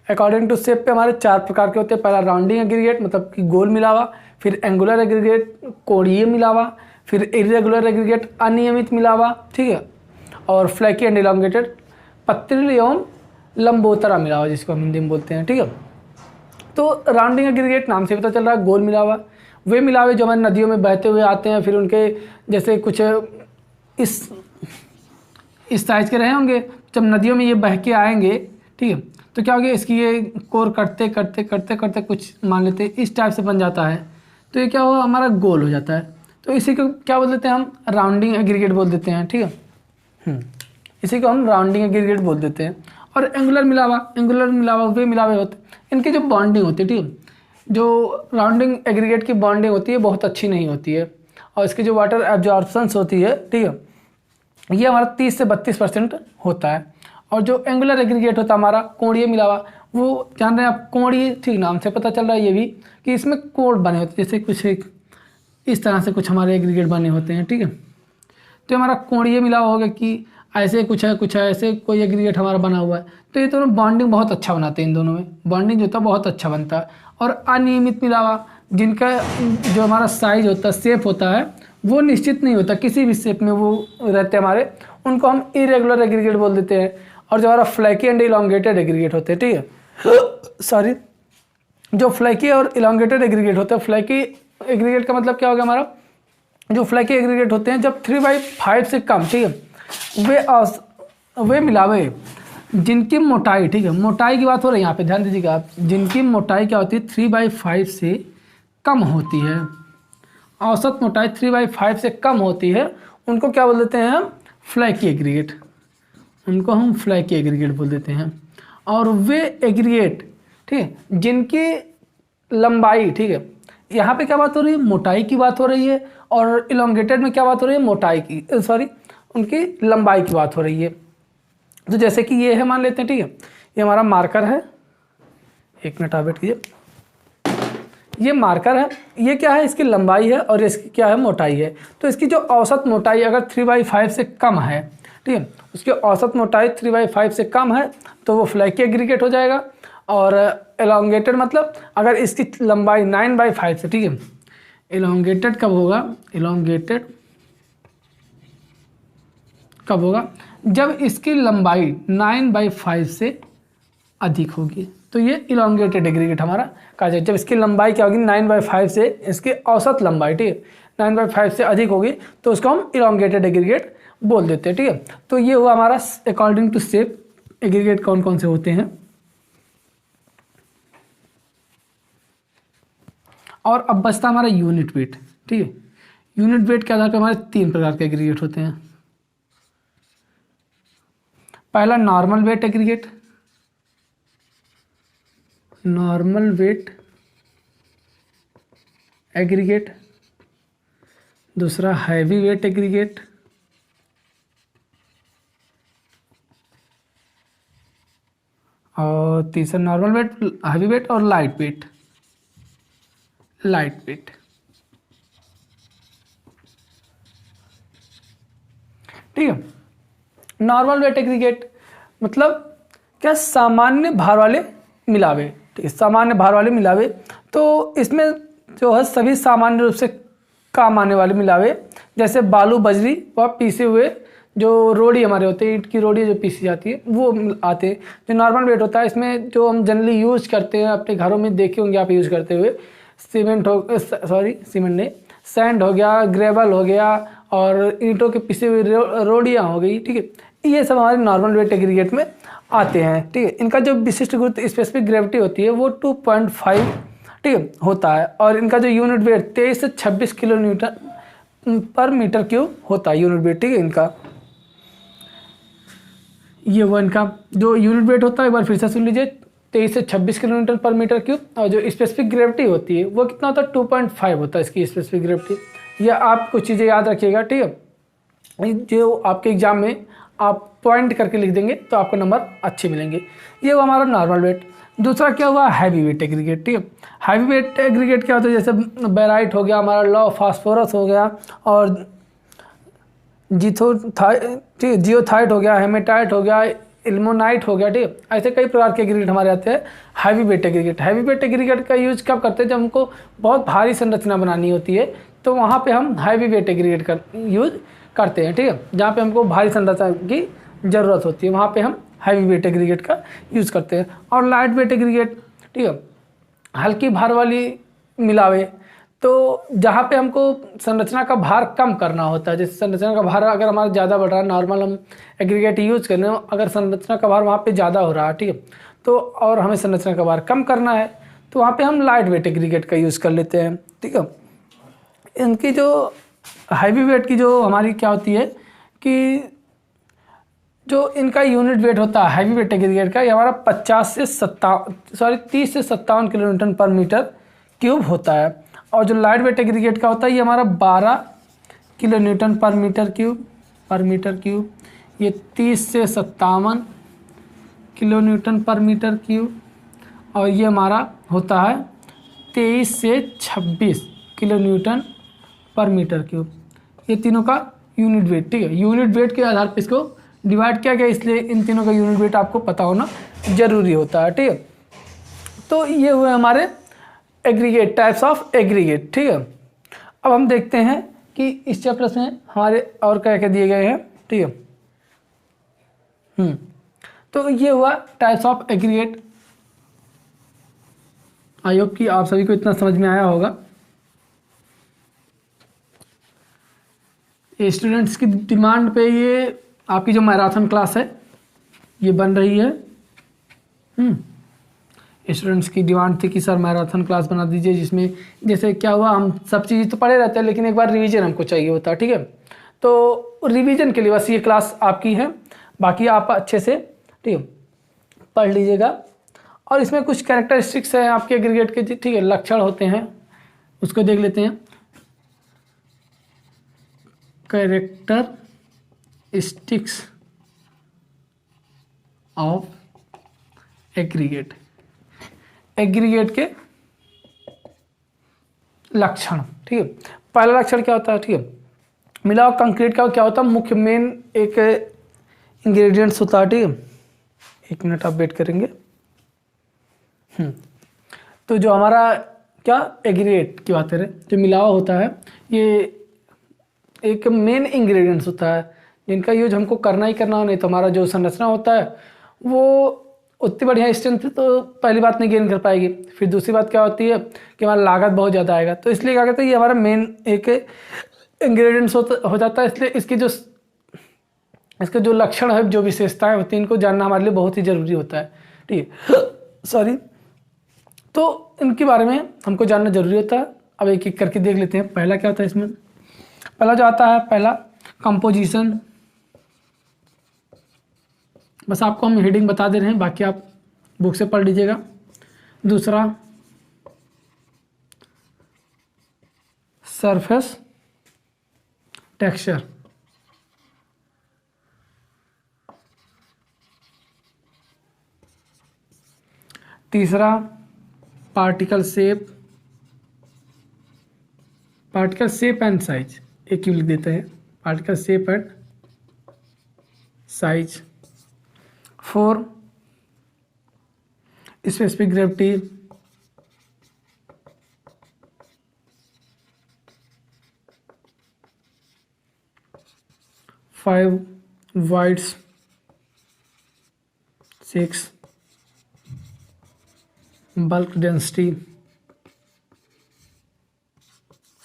अकॉर्डिंग टू शेप पे हमारे चार प्रकार के होते हैं। पहला राउंडिंग एग्रीगेट, मतलब कि गोल मिलावा, फिर एंगुलर एग्रीगेट कोणीय मिलावा, फिर इरेगुलर एग्रीगेट अनियमित मिलावा, ठीक है, और फ्लैकी एंड इलोंगेटेड पत्रिल एवं लंबोतरा मिलावा, जिसको हम हिंदी में बोलते हैं। ठीक है, तो राउंडिंग एग्रीगेट नाम से पता चल रहा है गोल मिलावा, वे मिलावे जो हमारी नदियों में बहते हुए आते हैं, फिर उनके जैसे कुछ इस साइज के रहे होंगे, जब नदियों में ये बह के आएंगे, ठीक है, तो क्या हो गया, इसकी ये कोर करते करते करते करते कुछ मान लेते हैं इस टाइप से बन जाता है, तो ये क्या होगा, हमारा गोल हो जाता है। तो इसी को क्या बोल देते हैं हम? राउंडिंग एग्रीगेट बोल देते हैं। ठीक है, इसी को हम राउंडिंग एग्रीगेट बोल देते हैं। और एंगुलर मिलावा, एंगुलर मिलावा वे मिलावे होते हैं, इनकी जो बॉन्डिंग होती है, ठीक है, जो राउंडिंग एग्रीगेट की बॉन्डिंग होती है बहुत अच्छी नहीं होती है, और इसकी जो वाटर एब्जॉर्प्शंस होती है, ठीक है, ये हमारा 30 से 32% होता है। और जो एंगुलर एग्रीगेट होता है हमारा कोणीय मिलावा, वो जान रहे हैं आप, कोणीय, ठीक, नाम से पता चल रहा है ये भी कि इसमें कोण बने होते हैं, जैसे कुछ इस तरह से कुछ हमारे एग्रीगेट बने होते हैं। ठीक है, तो हमारा कोणीय मिलावा होगा कि ऐसे कुछ है ऐसे कोई एग्रीगेट हमारा बना हुआ है, तो ये दोनों बॉन्डिंग बहुत अच्छा बनाते हैं, इन दोनों में बॉन्डिंग जो होता है बहुत अच्छा बनता है। और अनियमित मिलावा, जिनका जो हमारा साइज होता है, शेप होता है, वो निश्चित नहीं होता, किसी भी शेप में वो रहते हैं हमारे, उनको हम इरेगुलर एग्रीगेट बोल देते हैं। और जो हमारा फ्लैकी एंड इलोंगेटेड एग्रीगेट होते हैं, ठीक है, सॉरी, जो फ्लैकी और इलोंगेटेड एग्रीगेट होते हैं, फ्लैकी एग्रीगेट का मतलब क्या हो गया हमारा, जो फ्लैकी एग्रीगेट होते हैं जब 3/5 से कम, ठीक है, वे मिलावे जिनकी मोटाई, ठीक है, मोटाई की बात हो रही है यहाँ पे, ध्यान दीजिएगा आप, जिनकी मोटाई क्या होती है 3/5 से कम होती है, औसत मोटाई 3/5 से कम होती है, उनको क्या बोल देते हैं हम, फ्लैकी एग्रीगेट, उनको हम फ्लैकी एग्रीगेट बोल देते हैं। और वे एग्रीगेट, ठीक है, जिनकी लंबाई, ठीक है, यहाँ पे क्या बात हो रही है, मोटाई की बात हो रही है, और इलोंगेटेड में क्या बात हो रही है, मोटाई की, सॉरी, उनकी लंबाई की बात हो रही है। तो जैसे कि ये है, मान लेते हैं, ठीक है, ये हमारा मार्कर है, एक मिनट आप वेट कीजिए, ये मार्कर है, ये क्या है, इसकी लंबाई है, और इसकी क्या है, मोटाई है। तो इसकी जो औसत मोटाई अगर 3/5 से कम है, ठीक है, उसकी औसत मोटाई 3/5 से कम है तो वो फ्लैकी एग्रीगेट हो जाएगा। और एलोंगेटेड मतलब अगर इसकी लंबाई 9/5 से, ठीक है, एलोंगेटेड कब होगा, एलोंगेटेड कब होगा, जब इसकी लंबाई 9/5 से अधिक होगी, तो ये इलोंगेटेड एग्रीगेट हमारा कहा जाए। जब इसकी लंबाई क्या होगी, 9/5 से, इसकी औसत लंबाई, ठीक है, 9/5 से अधिक होगी, तो उसको हम इलोंगेटेड एग्रीगेट बोल देते हैं, ठीक है। तो ये हुआ हमारा अकॉर्डिंग टू शेप एग्रीगेट कौन कौन से होते हैं। और अब बचता हमारा यूनिट वेट, ठीक है, यूनिट वेट के आधार पर हमारे 3 प्रकार के एग्रीगेट होते हैं। पहला normal weight aggregate, normal weight aggregate, दूसरा हैवी वेट एग्रीगेट, और तीसरा नॉर्मल वेट, हैवी वेट और लाइट वेट, लाइट वेट, ठीक है। नॉर्मल वेट एग्रीगेट मतलब क्या, सामान्य भार वाले मिलावे, ठीक है, सामान्य भार वाले मिलावे। तो इसमें जो है सभी सामान्य रूप से काम आने वाले मिलावे, जैसे बालू, बजरी व पीसे हुए जो रोड़ी हमारे होते हैं, ईंट की रोड़ी जो पीसी जाती है, वो आते हैं। जो नॉर्मल वेट होता है, इसमें जो हम जनरली यूज करते हैं, अपने घरों में देखे होंगे आप यूज़ करते हुए, सीमेंट नहीं, सैंड हो गया, ग्रेवल हो गया, और ईंटों के पिसे हुए रोड़ियाँ हो गई, ठीक है, ये सब हमारे नॉर्मल वेट एग्रीगेट में आते हैं, ठीक है। इनका जो विशिष्ट गुरुत्व, स्पेसिफिक ग्रेविटी होती है, वो 2.5, ठीक है, होता है। और इनका जो यूनिट वेट 23 से 26 किलो न्यूटन पर मीटर क्यूब होता है, यूनिट वेट, ठीक है, इनका। ये वो इनका जो यूनिट वेट होता है, एक बार फिर से सुन लीजिए, 23 से 26 किलो न्यूटन पर मीटर क्यूब। और जो स्पेसिफिक ग्रेविटी होती है वो कितना होता है, 2.5 होता है इसकी स्पेसिफिक ग्रेविटी। यह आप कुछ चीज़ें याद रखिएगा, ठीक है, जो आपके एग्जाम में आप पॉइंट करके लिख देंगे तो आपको नंबर अच्छे मिलेंगे। ये वो हमारा नॉर्मल वेट। दूसरा क्या हुआ, हैवी वेट एग्रीगेट, ठीक है। हैवी वेट एग्रीगेट क्या होता है, जैसे बेराइट हो गया, हमारा लॉ फास्फोरस हो गया, और जियोथाइट हो गया, हेमेटाइट हो गया, इल्मोनाइट हो गया, ठीक है। ऐसे कई प्रकार के एग्रीगेट हमारे आते हैं heavy weight aggregate. Heavy weight aggregate का यूज कब करते हैं, जब हमको बहुत भारी संरचना बनानी होती है, तो वहाँ पे हम हैवी वेट एग्रीगेट का यूज करते हैं, ठीक है। जहाँ पे हमको भारी संरचना की ज़रूरत होती है, वहाँ पे हम हैवी वेट एग्रीगेट का यूज़ करते हैं। और लाइट वेट एग्रीगेट, ठीक है, हल्की भार वाली मिलावे, तो जहाँ पे हमको संरचना का भार कम करना होता है, जैसे संरचना का भार अगर हमारा ज़्यादा बढ़ रहा है, नॉर्मल हम एग्रीगेट यूज कर रहे हैं, अगर संरचना का भार वहाँ पे ज़्यादा हो रहा है, ठीक है, तो और हमें संरचना का भार कम करना है, तो वहाँ पे हम लाइट वेट एग्रीगेट का यूज़ कर लेते हैं, ठीक है। इनकी जो हैवी वेट की जो हमारी क्या होती है कि जो इनका यूनिट वेट होता है हैवी वेट एग्रीगेट का, ये हमारा 30 से 57 किलो न्यूटन पर मीटर क्यूब होता है। और जो लाइट वेट एग्रीगेट का होता है, ये हमारा 12 किलो न्यूटन पर मीटर क्यूब, ये 30 से 57 किलो न्यूटन पर मीटर क्यूब, और ये हमारा होता है 23 से 26 किलो न्यूटन पर मीटर क्यूब। ये तीनों का यूनिट वेट, ठीक है। यूनिट वेट के आधार पर इसको डिवाइड किया गया, इसलिए इन तीनों का यूनिट वेट आपको पता होना जरूरी होता है, ठीक है। तो ये हुए हमारे एग्रीगेट, टाइप्स ऑफ एग्रीगेट, ठीक है। अब हम देखते हैं कि इस चैप्टर में हमारे और क्या क्या दिए गए हैं, ठीक है। तो ये हुआ types of aggregate. I hope कि आप सभी को इतना समझ में आया होगा। ये स्टूडेंट्स की डिमांड पे ये आपकी जो मैराथन क्लास है ये बन रही है। स्टूडेंट्स की डिमांड थी कि सर मैराथन क्लास बना दीजिए, जिसमें जैसे क्या हुआ, हम सब चीज़ तो पढ़े रहते हैं लेकिन एक बार रिवीजन हमको चाहिए होता है, ठीक है। तो रिवीजन के लिए बस ये क्लास आपकी है, बाकी आप अच्छे से, ठीक है, पढ़ लीजिएगा। और इसमें कुछ कैरेक्टरिस्टिक्स हैं आपके एग्रीगेट के, ठीक है, लक्षण होते हैं, उसको देख लेते हैं। कैरेक्टरिस्टिक्स ऑफ एग्रीगेट, एग्रीगेट के लक्षण, ठीक है। पहला लक्षण क्या होता है, ठीक है, मिला हुआ कंक्रीट का क्या होता है, मुख्य मेन एक इंग्रेडिएंट्स होता है, ठीक है। एक मिनट आप वेट करेंगे। तो जो हमारा क्या एग्रीगेट की बात करें, जो मिलावा होता है, ये एक मेन इंग्रेडिएंट्स होता है जिनका यूज हमको करना ही करना हो, नहीं तो हमारा जो संरचना होता है वो उतनी बढ़िया स्ट्रेंथ तो पहली बात नहीं गेन कर पाएगी। फिर दूसरी बात क्या होती है कि हमारा लागत बहुत ज़्यादा आएगा। तो इसलिए क्या कहते हैं, ये हमारा मेन एक इंग्रेडिएंट्स हो जाता है। इसलिए इसके जो लक्षण है, जो विशेषताएं होती हैं, इनको जानना हमारे लिए बहुत ही ज़रूरी होता है, ठीक है। सॉरी, तो इनके बारे में हमको जानना जरूरी होता है। अब एक एक करके देख लेते हैं। पहला क्या होता है इसमें, पहला जो आता है, पहला कंपोजिशन, बस आपको हम हेडिंग बता दे रहे हैं, बाकी आप बुक से पढ़ लीजिएगा। दूसरा सरफेस टेक्सचर, तीसरा particle shape, particle shape and size, एक ही लिख देते हैं, particle shape and size. 4 specific gravity, 5 voids, 6 bulk density,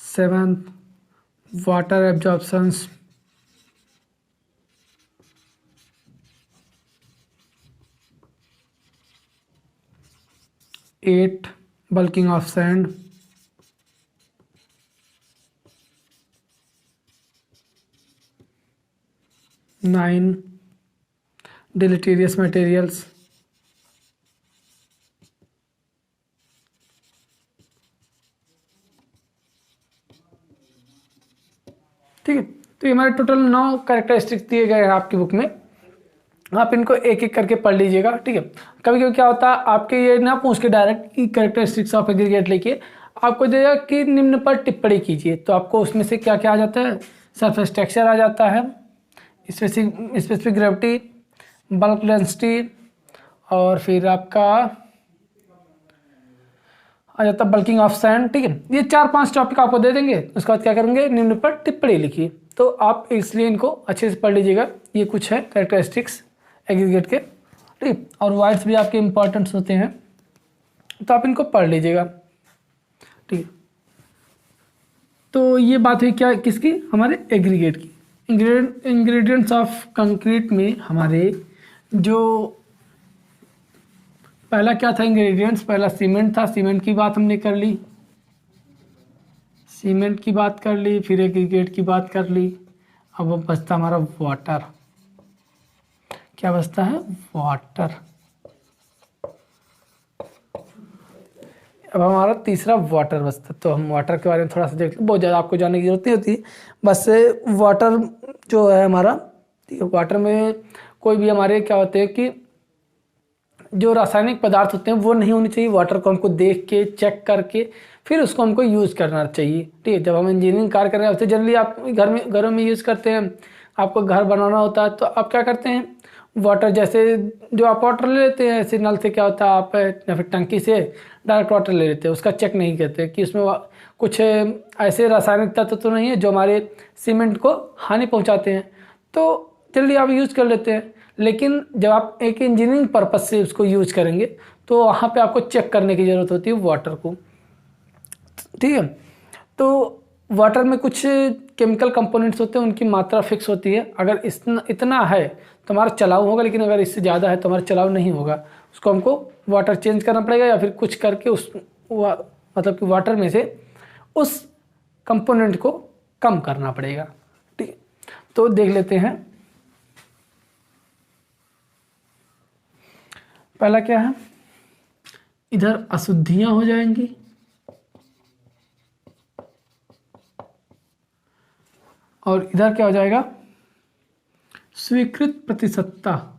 7 water absorptions, 8 bulking of sand, 9 deleterious materials, ठीक है। तो ये हमारे टोटल 9 कैरेक्टरिस्टिक्स दिए गए हैं आपकी बुक में। आप इनको एक एक करके पढ़ लीजिएगा, ठीक है। कभी कभी क्या होता है, आपके ये ना पूछ के डायरेक्ट की कैरेक्टरिस्टिक्स ऑफ एग्रीगेट लेके आपको देगा कि निम्न पर टिप्पणी कीजिए, तो आपको उसमें से क्या क्या आ जाता है, सरफेस टेक्सचर आ जाता है, स्पेसिफिक ग्रेविटी, बल्क डेंसिटी, और फिर आपका आ जाता है बल्किंग ऑफ सैंड, ठीक है। ये 4-5 टॉपिक आपको दे देंगे, उसके बाद क्या करेंगे, निम्न पर टिप्पणी लिखिए। तो आप इसलिए इनको अच्छे से पढ़ लीजिएगा। ये कुछ है कैरेक्टरिस्टिक्स एग्रीगेट के, ठीक। और वाइड्स भी आपके इंपॉर्टेंट्स होते हैं, तो आप इनको पढ़ लीजिएगा, ठीक। तो ये बात हुई क्या, किसकी, हमारे एग्रीगेट की। इंग्रेडिएंट्स ऑफ कंक्रीट में हमारे जो पहला क्या था इंग्रेडिएंट्स, पहला सीमेंट था, सीमेंट की बात हमने कर ली, सीमेंट की बात कर ली, फिर एग्रीगेट की बात कर ली। अब बचता हमारा वाटर, क्या बचता है, वाटर। अब हमारा तीसरा वाटर बचता, तो हम वाटर के बारे में थोड़ा सा देख, बहुत ज़्यादा आपको जानने की जरूरत नहीं होती, बस वाटर जो है हमारा, वाटर में कोई भी हमारे क्या होते हैं कि जो रासायनिक पदार्थ होते हैं वो नहीं होने चाहिए। वाटर को हमको देख के चेक करके फिर उसको हमको यूज़ करना चाहिए, ठीक है। जब हम इंजीनियरिंग कार्य कर रहे हैं, जनरली आप घरों में यूज़ करते हैं, आपको घर बनाना होता है तो आप क्या करते हैं, वाटर जैसे जो आप वाटर ले लेते हैं ऐसे नल से, क्या होता है आप या फिर टंकी से डायरेक्ट वाटर ले लेते हैं, उसका चेक नहीं करते कि उसमें कुछ ऐसे रासायनिक तत्व तो नहीं है जो हमारे सीमेंट को हानि पहुंचाते हैं, तो जल्दी आप यूज़ कर लेते हैं। लेकिन जब आप एक इंजीनियरिंग पर्पज से उसको यूज करेंगे तो वहाँ पे आपको चेक करने की ज़रूरत होती है वाटर को, ठीक है। तो वाटर में कुछ केमिकल कंपोनेंट्स होते हैं, उनकी मात्रा फिक्स होती है। अगर इतना है तो हमारा चलाव होगा, लेकिन अगर इससे ज़्यादा है तो हमारा चलाव नहीं होगा। उसको हमको वाटर चेंज करना पड़ेगा या फिर कुछ करके मतलब कि वाटर में से उस कंपोनेंट को कम करना पड़ेगा, ठीक है। तो देख लेते हैं पहला क्या है। इधर अशुद्धियां हो जाएंगी और इधर क्या हो जाएगा, स्वीकृत प्रतिशतता,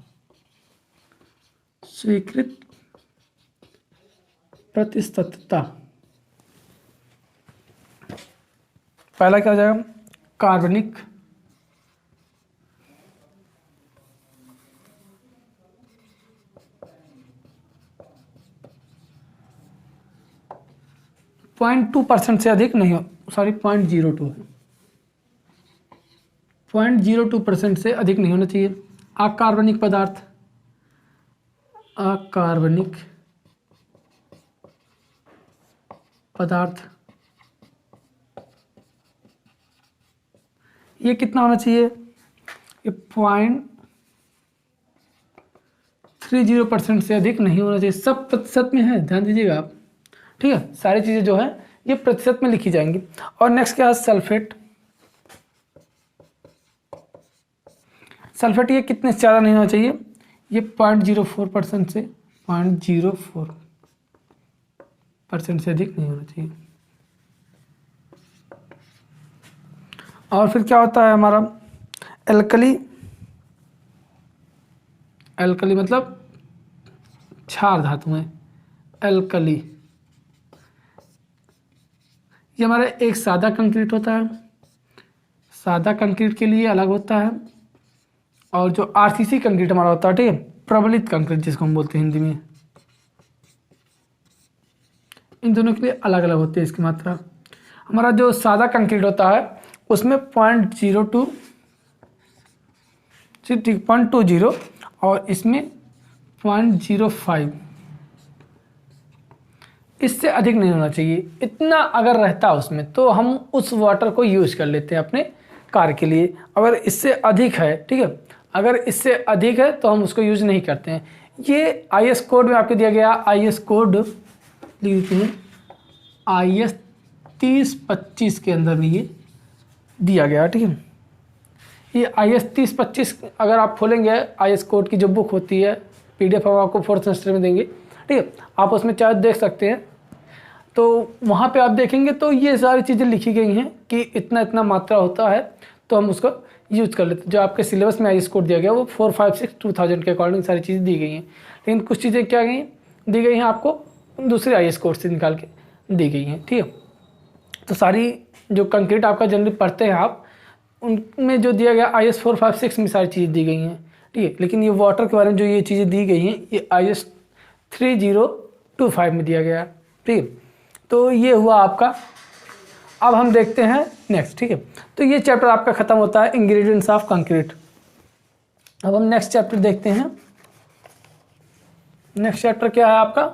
स्वीकृत प्रतिशतता। पहला क्या हो जाएगा, कार्बनिक, .2% से अधिक नहीं हो, सॉरी 0.02 है, 0.02% से अधिक नहीं होना चाहिए। अकार्बनिक पदार्थ, अकार्बनिक पदार्थ ये कितना होना चाहिए, ये 0.30% से अधिक नहीं होना चाहिए। सब प्रतिशत में है, ध्यान दीजिएगा आप, ठीक है। सारी चीज़ें जो है ये प्रतिशत में लिखी जाएंगी। और नेक्स्ट क्या है, सल्फेट। सल्फेट ये कितने से ज़्यादा नहीं होना चाहिए, ये 0.04% से 0.04% से अधिक नहीं होना चाहिए। और फिर क्या होता है हमारा, एल्कली, एल्कली मतलब क्षार धातु है, एल्कली। ये हमारा एक सादा कंक्रीट होता है, सादा कंक्रीट के लिए अलग होता है, और जो आरसीसी कंक्रीट हमारा होता है, ठीक है, प्रबलित कंक्रीट जिसको हम बोलते हैं हिंदी में, इन दोनों के लिए अलग अलग होती है इसकी मात्रा। हमारा जो सादा कंक्रीट होता है उसमें 0.02, ठीक 0.20, और इसमें 0.05, इससे अधिक नहीं होना चाहिए। इतना अगर रहता उसमें तो हम उस वाटर को यूज कर लेते हैं अपने कार के लिए। अगर इससे अधिक है, ठीक है, अगर इससे अधिक है तो हम उसको यूज नहीं करते हैं। ये आईएस कोड में आपको दिया गया, आईएस कोड लिख देते हैं, आईएस 3025 के अंदर में ये दिया गया, ठीक है। ये आईएस 3025 अगर आप खोलेंगे, आईएस कोड की जो बुक होती है, पीडीएफ हम आपको 4th सेमेस्टर में देंगे, ठीक है, आप उसमें चाहे देख सकते हैं। तो वहाँ पे आप देखेंगे तो ये सारी चीज़ें लिखी गई हैं कि इतना इतना मात्रा होता है तो हम उसको यूज कर लेते हैं। जो आपके सिलेबस में आईएस कोड दिया गया वो 456/2000 के अकॉर्डिंग सारी चीज़ें दी गई हैं, लेकिन कुछ चीज़ें क्या दी गई हैं आपको दूसरे आईएस कोड से निकाल के दी गई हैं, ठीक है। तो सारी जो कंक्रीट आपका जनरली पढ़ते हैं आप, उनमें जो दिया गया आईएस 456 में सारी चीज़ें दी गई हैं, ठीक है। लेकिन ये वाटर के बारे में जो ये चीज़ें दी गई हैं ये आईएस 3025 में दिया गया, ठीक है। तो ये हुआ आपका। अब हम देखते हैं नेक्स्ट, ठीक है। तो ये चैप्टर आपका खत्म होता है इंग्रेडिएंट्स ऑफ कंक्रीट। अब हम नेक्स्ट चैप्टर देखते हैं। नेक्स्ट चैप्टर क्या है आपका,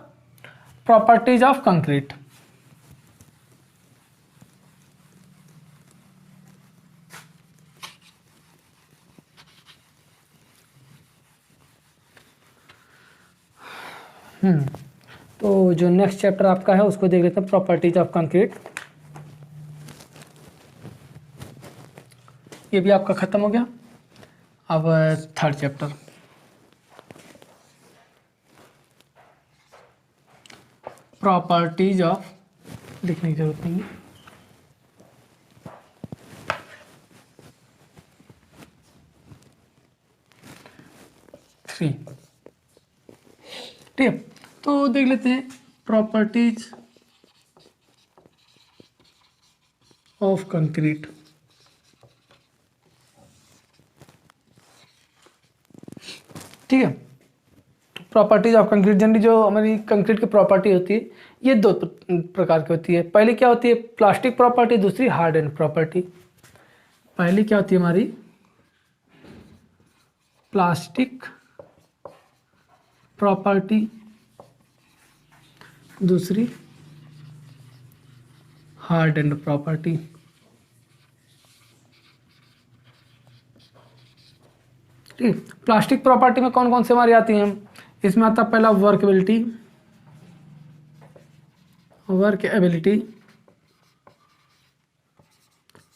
प्रॉपर्टीज ऑफ कंक्रीट। तो जो नेक्स्ट चैप्टर आपका है उसको देख लेते हैं, प्रॉपर्टीज ऑफ कंक्रीट। ये भी आपका खत्म हो गया। अब 3rd चैप्टर, प्रॉपर्टीज ऑफ, लिखने की जरूरत नहीं है, ठीक है। तो देख लेते हैं प्रॉपर्टीज ऑफ कंक्रीट। ठीक है, प्रॉपर्टीज ऑफ कंक्रीट, जनरली जो हमारी कंक्रीट की प्रॉपर्टी होती है ये दो प्रकार की होती है। पहली क्या होती है प्लास्टिक प्रॉपर्टी, दूसरी हार्ड एंड प्रॉपर्टी। पहली क्या होती है हमारी प्लास्टिक प्रॉपर्टी, दूसरी हार्ड एंड प्रॉपर्टी। ठीक, प्लास्टिक प्रॉपर्टी में कौन कौन से हमारी आती हैं? इसमें आता पहला वर्कबिलिटी, वर्क एबिलिटी।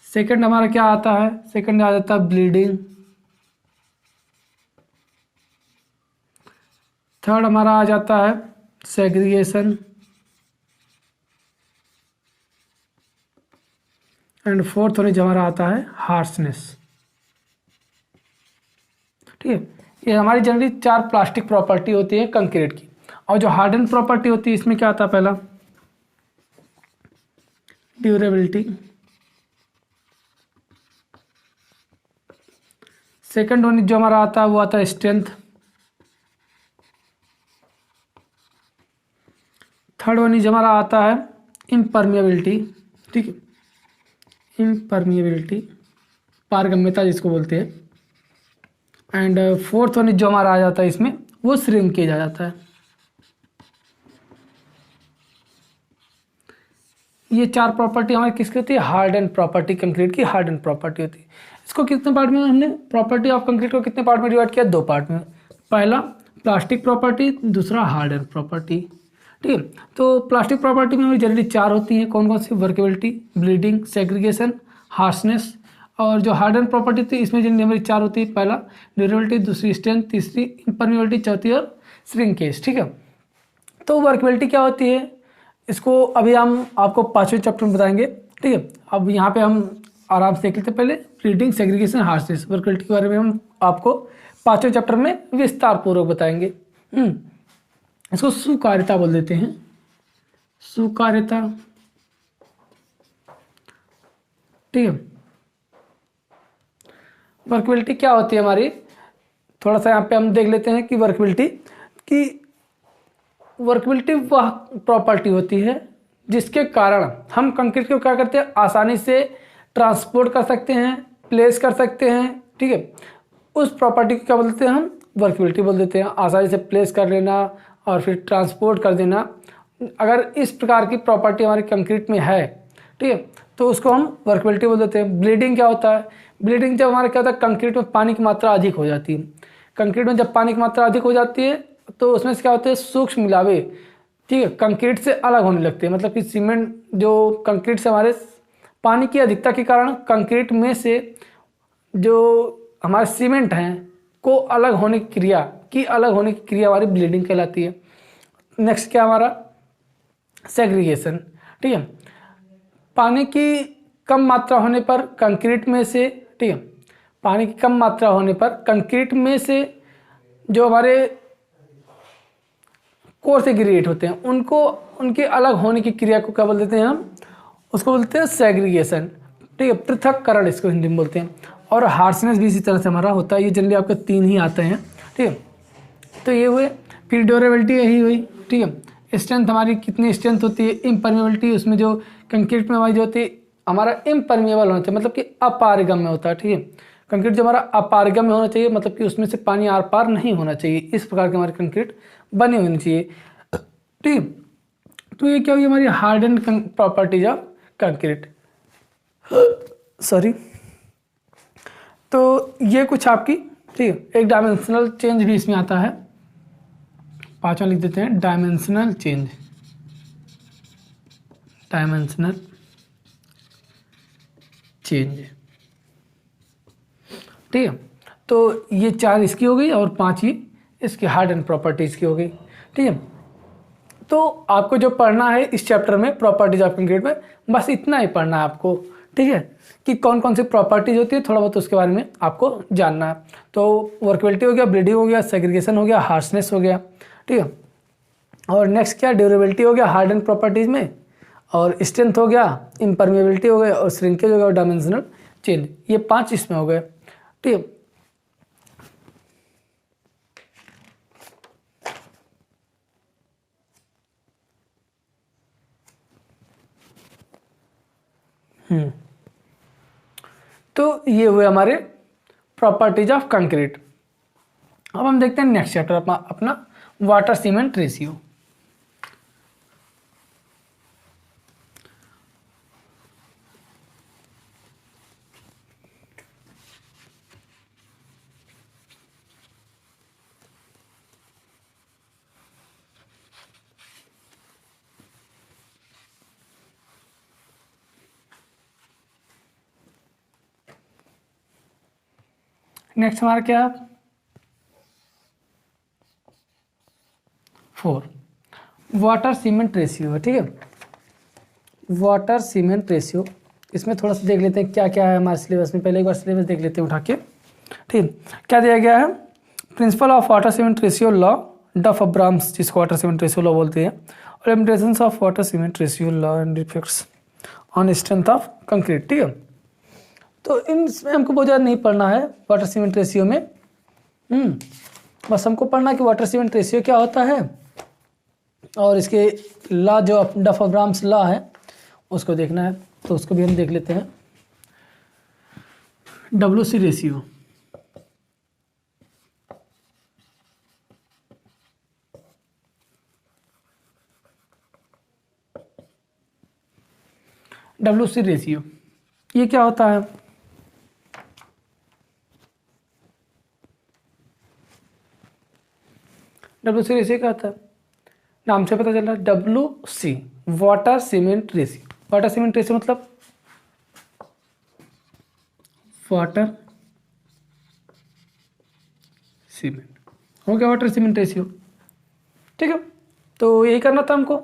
सेकंड हमारा क्या आता है? सेकंड आ जाता है ब्लीडिंग। थर्ड हमारा आ जाता है सेग्रीगेशन। एंड फोर्थ होने जो हमारा आता है हार्शनेस। ठीक है, ये हमारी जनरली 4 प्लास्टिक प्रॉपर्टी होती है कंक्रीट की। और जो हार्डन प्रॉपर्टी होती है इसमें क्या आता है? पहला ड्यूरेबिलिटी, सेकंड वन जो हमारा आता है वो आता है स्ट्रेंथ, थर्ड वन जो हमारा आता है इम्परमिएबिलिटी। ठीक है, इम्परमिएबिलिटी पारगम्यता जिसको बोलते हैं। एंड फोर्थ वन जो हमारा आ जाता है इसमें वो श्रिंकेज आ जाता है। ये 4 प्रॉपर्टी हमारी किसकी होती है? हार्ड एंड प्रॉपर्टी, कंक्रीट की हार्ड एंड प्रॉपर्टी होती है। इसको कितने पार्ट में हमने प्रॉपर्टी ऑफ कंक्रीट को कितने पार्ट में डिवाइड किया? 2 पार्ट में। पहला प्लास्टिक प्रॉपर्टी, दूसरा हार्ड एंड प्रॉपर्टी। ठीक है, तो प्लास्टिक प्रॉपर्टी में हमारी जनरली 4 होती हैं। कौन कौन सी? Workability, bleeding, segregation, harshness. और जो हार्ड एंड प्रॉपर्टी थी इसमें जनरली हमारी 4 होती है। पहला ड्यूरेबिलिटी, दूसरी स्ट्रेंथ, तीसरी इम्परमिएबिलिटी, चौथी और श्रिंकेज। ठीक है, तो वर्केबिलिटी क्या होती है इसको अभी हम आपको 5वें चैप्टर में बताएंगे। ठीक है, अब यहाँ पे हम आराम से देख लेते हैं। पहले ब्लीडिंग, सेग्रीगेशन, हार्शनेस, वर्केबिलिटी के बारे में हम आपको 5वें चैप्टर में विस्तार पूर्वक बताएंगे। इसको सुकार्यता बोल देते हैं, सुकार्यता। ठीक है, वर्केबिलिटी क्या होती है हमारी? थोड़ा सा यहाँ पे हम देख लेते हैं कि वर्केबिलिटी वह प्रॉपर्टी होती है जिसके कारण हम कंक्रीट को क्या करते हैं? आसानी से ट्रांसपोर्ट कर सकते हैं, प्लेस कर सकते हैं। ठीक है, उस प्रॉपर्टी को क्या बोलते हैं? हम वर्केबिलिटी बोल देते हैं। आसानी से प्लेस कर लेना और फिर ट्रांसपोर्ट कर देना, अगर इस प्रकार की प्रॉपर्टी हमारी कंक्रीट में है, ठीक है, तो उसको हम वर्केबिलिटी बोल देते हैं। ब्लीडिंग क्या होता है? ब्लीडिंग जब हमारा क्या होता है? कंक्रीट में पानी की मात्रा अधिक हो जाती है। कंक्रीट में जब पानी की मात्रा अधिक हो जाती है तो उसमें से क्या होते हैं? सूक्ष्म मिलावे, ठीक है, कंक्रीट से अलग होने लगते हैं। मतलब कि सीमेंट जो कंक्रीट से हमारे पानी की अधिकता के कारण कंक्रीट में से जो हमारे सीमेंट हैं को अलग होने की क्रिया हमारी ब्लीडिंग कहलाती है। नेक्स्ट क्या हमारा? सेग्रीगेशन। ठीक है, पानी की कम मात्रा होने पर कंक्रीट में से, ठीक है, पानी की कम मात्रा होने पर कंक्रीट में से जो हमारे कोर सेग्रीगेट होते हैं उनके अलग होने की क्रिया को क्या बोल देते हैं? हम उसको बोलते हैं सेग्रीगेशन। ठीक है, पृथक्करण इसको हिंदी में बोलते हैं। और हार्शनेस भी इसी तरह से हमारा होता है। ये जनरली आपके 3 ही आते हैं। ठीक है, तो ये हुए। फिर ड्यूरेबिलिटी यही हुई। ठीक है, स्ट्रेंथ हमारी कितनी स्ट्रेंथ होती है? इम्परमिएबिलिटी, उसमें जो कंक्रीट में हमारी जो होती है हमारा इम्परमिएबल होना चाहिए, मतलब कि अपारगम्य होता है। ठीक है, कंक्रीट जो हमारा अपारगम्य होना चाहिए, मतलब कि उसमें से पानी आर पार नहीं होना चाहिए। इस प्रकार की हमारी कंक्रीट बनी होनी चाहिए। ठीक है, तो ये क्या हुई? हमारी hard and properties of concrete. Sorry, तो ये कुछ आपकी, ठीक है, एक डायमेंशनल चेंज भी इसमें आता है। 5वां लिख देते हैं, डायमेंशनल चेंज। डायमेंशनल चेंज, ठीक है, तो ये 4 इसकी हो गई और 5 ही इसकी हार्ड एंड प्रॉपर्टीज की हो गई। ठीक है, तो आपको जो पढ़ना है इस चैप्टर में प्रॉपर्टीज ऑफ कंक्रीट में, बस इतना ही पढ़ना है आपको। ठीक है, कि कौन कौन सी प्रॉपर्टीज होती है, थोड़ा बहुत उसके बारे में आपको जानना है। तो वर्केबिलिटी हो गया, ब्लीडिंग हो गया, सेग्रीगेशन हो गया, हार्शनेस हो गया। ठीक है, और नेक्स्ट क्या? ड्यूरेबिलिटी हो गया हार्ड एंड प्रॉपर्टीज में, और स्ट्रेंथ हो गया, इम्परमिएबिलिटी हो गया, और श्रिंकेज हो गया, और डायमेंशनल चेंज। ये 5 इसमें हो गए। ठीक है, तो ये हुए हमारे प्रॉपर्टीज ऑफ कंक्रीट। अब हम देखते हैं नेक्स्ट चैप्टर अपना वाटर सीमेंट रेशियो। नेक्स्ट हमारा क्या है 4 वाटर सीमेंट रेशियो है। ठीक है, वाटर सीमेंट रेशियो, इसमें थोड़ा सा देख लेते हैं क्या क्या है हमारे सिलेबस में। पहले एक बार सिलेबस देख लेते हैं उठा के। ठीक, क्या दिया गया है, principle of water cement ratio law डफ अब्राम्स, जिसको वाटर सीमेंट रेशियो लॉ बोलते हैं, और limitations of water cement ratio law and effects on strength of concrete. ठीक है, तो इसमें हमको बहुत ज़्यादा नहीं पढ़ना है वाटर सीमेंट रेशियो में। बस हमको पढ़ना कि वाटर सीमेंट रेशियो क्या होता है और इसके लॉ जो डफ अब्राम्स लॉ है उसको देखना है। तो उसको भी हम देख लेते हैं। WC रेशियो, WC रेशियो ये क्या होता है, WC रेशियो क्या होता है, नाम से पता चल रहा है। WC water cement ratio, water cement ratio मतलब वाटर सीमेंट हो गया वाटर सीमेंट रेशियो। ठीक है, तो यही करना था हमको।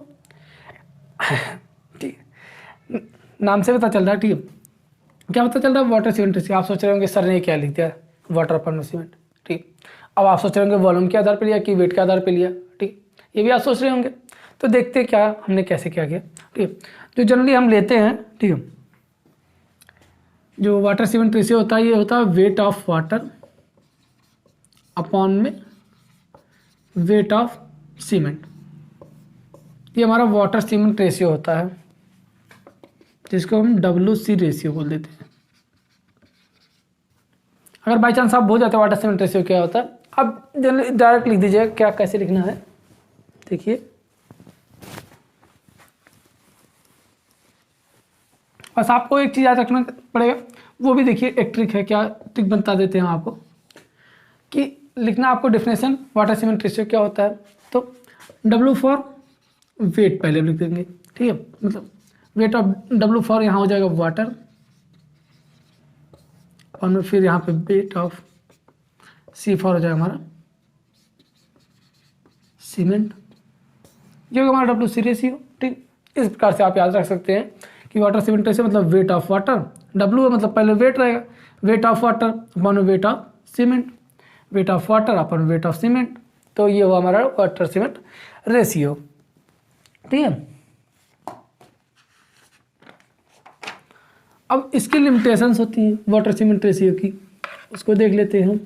ठीक है, नाम से पता चल रहा है। ठीक है, क्या पता चल रहा है, वाटर सीमेंट रेशियो। आप सोच रहे होंगे सर ने क्या लिख दिया, वाटर अपॉन सीमेंट। ठीक, अब आप सोच रहे होंगे वॉल्यूम के आधार पर लिया कि वेट के आधार पर लिया। ठीक, ये भी आप सोच रहे होंगे। तो देखते हैं क्या हमने कैसे क्या किया। ठीक, जो जनरली हम लेते हैं, ठीक है, जो वाटर सीमेंट रेशियो होता है ये होता है वेट ऑफ वाटर अपॉन में वेट ऑफ सीमेंट। ये हमारा वाटर सीमेंट रेशियो होता है, जिसको हम WC रेशियो बोल देते हैं। अगर बाई चांस आप भूल जाते हैं वाटर सीमेंट रेशियो क्या होता है, आप डायरेक्ट लिख दीजिएगा क्या कैसे लिखना है। देखिए, बस आपको एक चीज़ याद रखना पड़ेगा, वो भी देखिए एक ट्रिक है। क्या ट्रिक बता देते हैं हम आपको कि लिखना आपको डेफिनेशन वाटर सीमेंट रेशियो क्या होता है। तो W फॉर वेट पहले लिख देंगे। ठीक है, मतलब वेट ऑफ W फॉर यहाँ हो जाएगा वाटर और फिर यहाँ पे वेट ऑफ C फॉर हो जाएगा हमारा सीमेंट। ये होगा हमारा WC रेशियो। ठीक, इस प्रकार से आप याद रख सकते हैं कि वाटर सीमेंट रेशियो मतलब वेट ऑफ वाटर, W मतलब पहले वेट रहेगा, weight of water upon weight of cement, weight of water upon weight of cement. तो ये हुआ हमारा वाटर सीमेंट रेशियो। ठीक है, अब इसकी लिमिटेशंस होती हैं वाटर सीमेंट रेशियो की, उसको देख लेते हैं हम।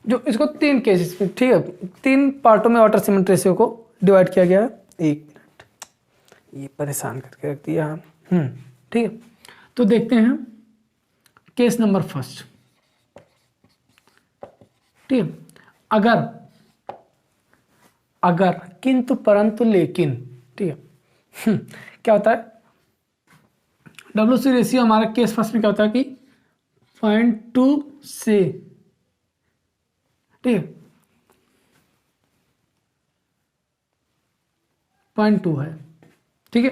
जो इसको 3 केसेस में, ठीक है, 3 पार्टों में वाटर सीमेंट रेशियो को डिवाइड किया गया है। 1 मिनट, ये परेशान करके रख दिया। ठीक है, तो देखते हैं केस नंबर फर्स्ट। ठीक है, अगर किंतु परंतु लेकिन, ठीक है, क्या होता है WC रेशियो हमारा केस फर्स्ट में क्या होता है कि 0.2 से, ठीक है, 0.2 है। ठीक है,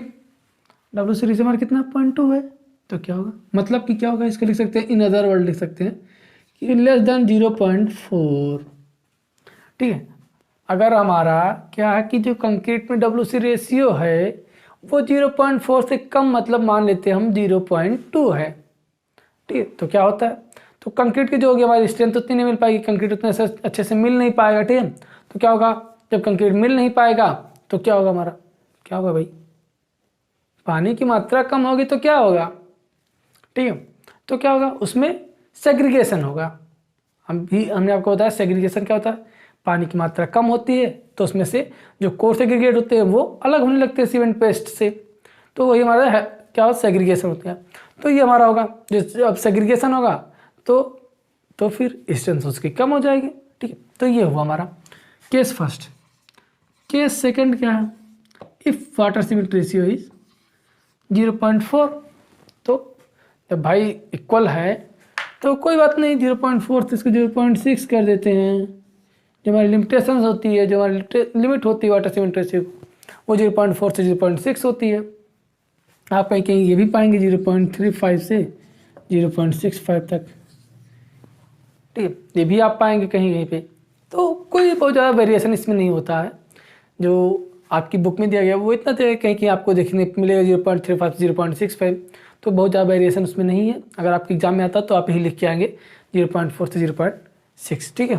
WC रेशियो हमारा कितना 0.2 है। तो क्या होगा, मतलब कि क्या होगा, इसको लिख सकते हैं इन अदर वर्ड लिख सकते हैं कि लेस देन 0.4। ठीक है, अगर हमारा क्या है कि जो कंक्रीट में WC रेशियो है वो 0.4 से कम, मतलब मान लेते हैं हम 0.2 है। ठीक है, तो क्या होता है, तो कंक्रीट की जो होगी हमारी स्ट्रेंथ उतनी नहीं मिल पाएगी, कंक्रीट उतने अच्छे से मिल नहीं पाएगा। ठीक है, तो क्या होगा, जब कंक्रीट मिल नहीं पाएगा तो क्या होगा हमारा, क्या होगा भाई, पानी की मात्रा कम होगी तो क्या होगा। ठीक है, तो क्या होगा, उसमें सेग्रीगेशन होगा। हमने आपको बताया सेग्रीगेशन क्या होता है, पानी की मात्रा कम होती है तो उसमें से जो कोर सेग्रीगेट होते हैं वो अलग होने लगते हैं सीमेंट पेस्ट से, तो वही हमारा है क्या सेग्रीगेशन होता है। तो ये हमारा होगा, जब सेग्रीगेशन होगा तो फिर स्ट्रेंथ उसकी कम हो जाएगी। ठीक है, तो ये हुआ हमारा केस फर्स्ट। केस सेकंड क्या है, if water cement ratio is 0.4, तो जब भाई इक्वल है तो कोई बात नहीं, 0.4 से इसको 0.6 कर देते हैं। जो हमारी लिमिटेशंस होती है, जो हमारी लिमिट होती है वाटर सीमेंट रेशियो वो 0.4 से 0.6 होती है। आप कहीं कहीं ये भी पाएंगे 0.35 से 0.65 तक। ठीक है, ये भी आप पाएंगे कहीं कहीं पे। तो कोई बहुत ज़्यादा वेरिएशन इसमें नहीं होता है। जो आपकी बुक में दिया गया वो इतना तो कहीं कहीं आपको देखने को मिलेगा 0.35 से 0.65, तो बहुत ज़्यादा वेरिएशन उसमें नहीं है। अगर आपके एग्जाम में आता तो आप यही लिख के आएंगे 0.4 से 0.6। ठीक है,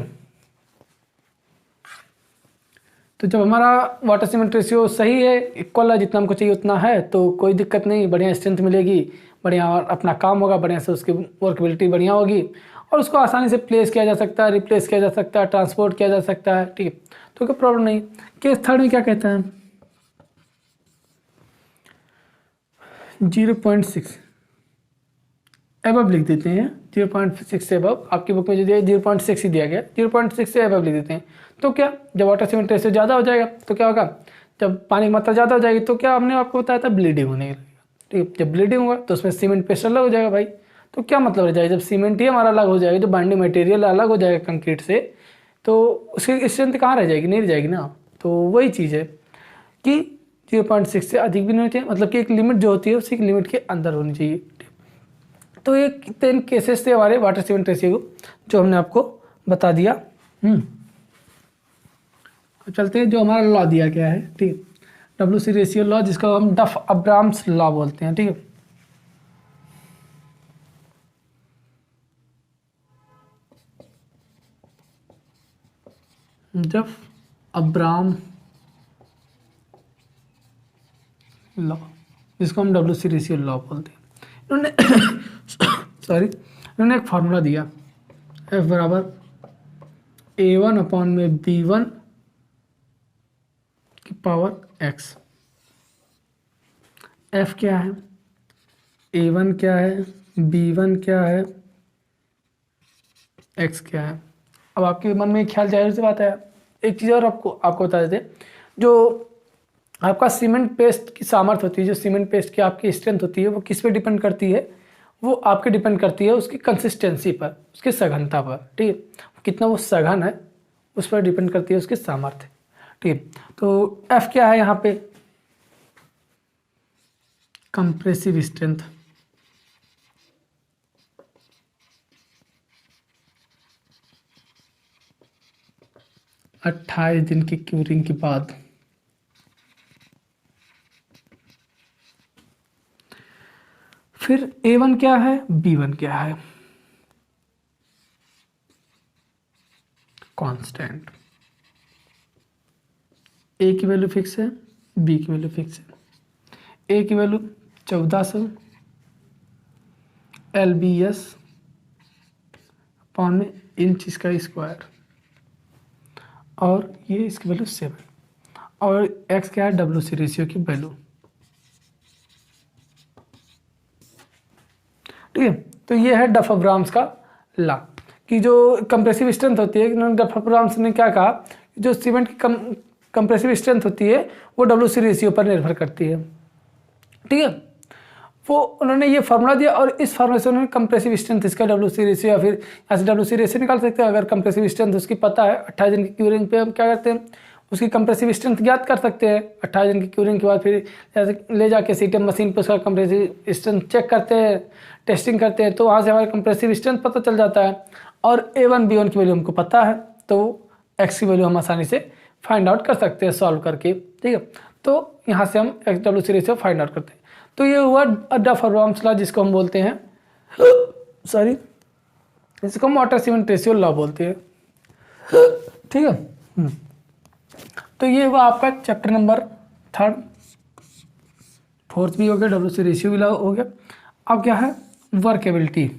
तो जब हमारा वाटर सीमेंट रेशियो सही है, इक्वल है, जितना हमको चाहिए उतना है, तो कोई दिक्कत नहीं, बढ़िया स्ट्रेंथ मिलेगी, बढ़िया अपना काम होगा, बढ़िया से उसकी वर्कबिलिटी बढ़िया होगी और उसको आसानी से प्लेस किया जा सकता है, रिप्लेस किया जा सकता है, ट्रांसपोर्ट किया जा सकता है। ठीक है, तो कोई प्रॉब्लम नहीं। केस थर्ड में क्या कहता है, 0.6 एबव लिख देते हैं। 0.6 से एबव आपकी बुक में जो दिया 0.6 ही दिया गया, 0.6 से एबव लिख देते हैं। तो क्या, जब वाटर सीमेंट रेशियो ज़्यादा हो जाएगा तो क्या होगा, जब पानी की मात्रा ज़्यादा हो जाएगी तो क्या हमने आपको बताया था, ब्लीडिंग होने लगेगा। ठीक है, जब ब्लीडिंग होगा तो उसमें सीमेंट पेस्ट अलग हो जाएगा भाई। तो क्या मतलब रह जाएगा, जब सीमेंट ही हमारा अलग हो जाएगा, जो बाइंडिंग मटेरियल अलग हो जाएगा कंक्रीट से, तो उसकी स्ट्रेंथ कहाँ रह जाएगी, नहीं रह जाएगी ना। तो वही चीज़ है कि 0.6 से अधिक भी नहीं होनी चाहिए, मतलब कि एक लिमिट जो होती है उसी की लिमिट के अंदर होनी चाहिए। तो ये 10 केसेस थे हमारे वाटर सीमेंट रेशियो जो हमने आपको बता दिया। चलते हैं जो हमारा लॉ दिया गया है। ठीक, WC रेशियो लॉ, जिसको हम डफ अब्राम्स लॉ बोलते हैं। ठीक है, डफ अब्राम लॉ, जिसको हम WC रेशियो लॉ बोलते हैं। इन्होंने सॉरी, इन्होंने एक फार्मूला दिया, F बराबर A1/B1 की पावर x। F क्या है, A1 क्या है, B1 क्या है, x क्या है। अब आपके मन में ख्याल जाहिर सी बात है। एक चीज़ और आपको बता देते, जो आपका सीमेंट पेस्ट की सामर्थ्य होती है, जो सीमेंट पेस्ट की आपकी स्ट्रेंथ होती है, वो किस पे डिपेंड करती है, वो आपके डिपेंड करती है उसकी कंसिस्टेंसी पर, उसकी सघनता पर। ठीक है, कितना वो सघन है उस पर डिपेंड करती है उसकी सामर्थ्य। ठीक है, तो F क्या है यहाँ पे, कंप्रेसिव स्ट्रेंथ। अट्ठाईस दिन की क्यूरिंग के बाद फिर A1 क्या है, B1 क्या है, कांस्टेंट। A की वैल्यू फिक्स है, B की वैल्यू फिक्स है। A की वैल्यू 1400 LBS पान में इंच इसका स्क्वायर, और ये इसकी वैल्यू 7, और x क्या है, WC रेशियो की वैल्यू। ठीक है, तो ये है डफ अब्राम्स का लॉ कि जो कंप्रेसिव स्ट्रेंथ होती है, डफ अब्राम्स ने क्या कहा, जो सीमेंट की कंप्रेसिव स्ट्रेंथ होती है वो WC रेशियो पर निर्भर करती है। ठीक है, वो उन्होंने ये फार्मूला दिया और इस फार्मूले से उन्होंने कंप्रेसिव स्ट्रेंथ इसका WC रेशियो, या फिर यहाँ से WC रेशियो निकाल सकते हैं। अगर कंप्रेसिव स्ट्रेंथ उसकी पता है 28 दिन की क्यूरिंग पे, हम क्या करते हैं, उसकी कंप्रेसिव स्ट्रेंथ ज्ञात कर सकते हैं। 28 दिन की क्यूरिंग के बाद फिर जैसे ले जाके सीटेम मशीन पर उसका कंप्रेसिव स्ट्रेंथ चेक करते हैं, टेस्टिंग करते हैं, तो वहाँ से हमारे कंप्रेसिव स्ट्रेंथ पता चल जाता है। और A1 B1 की वैल्यू हमको पता है, तो x की वैल्यू हम आसानी से फाइंड आउट कर सकते हैं सॉल्व करके। ठीक है, तो यहाँ से हम WC रेशियो फाइंड आउट करते हैं। तो ये हुआ डफ अब्राम्स लॉ, जिसको हम बोलते हैं सॉरी, इसको हम वाटर सीमेंट रेशियो लॉ बोलते हैं। ठीक है, तो ये हुआ आपका चैप्टर नंबर 3, 4th भी हो गया, WC रेशियो भी लॉ हो गया। अब क्या है, वर्केबिलिटी।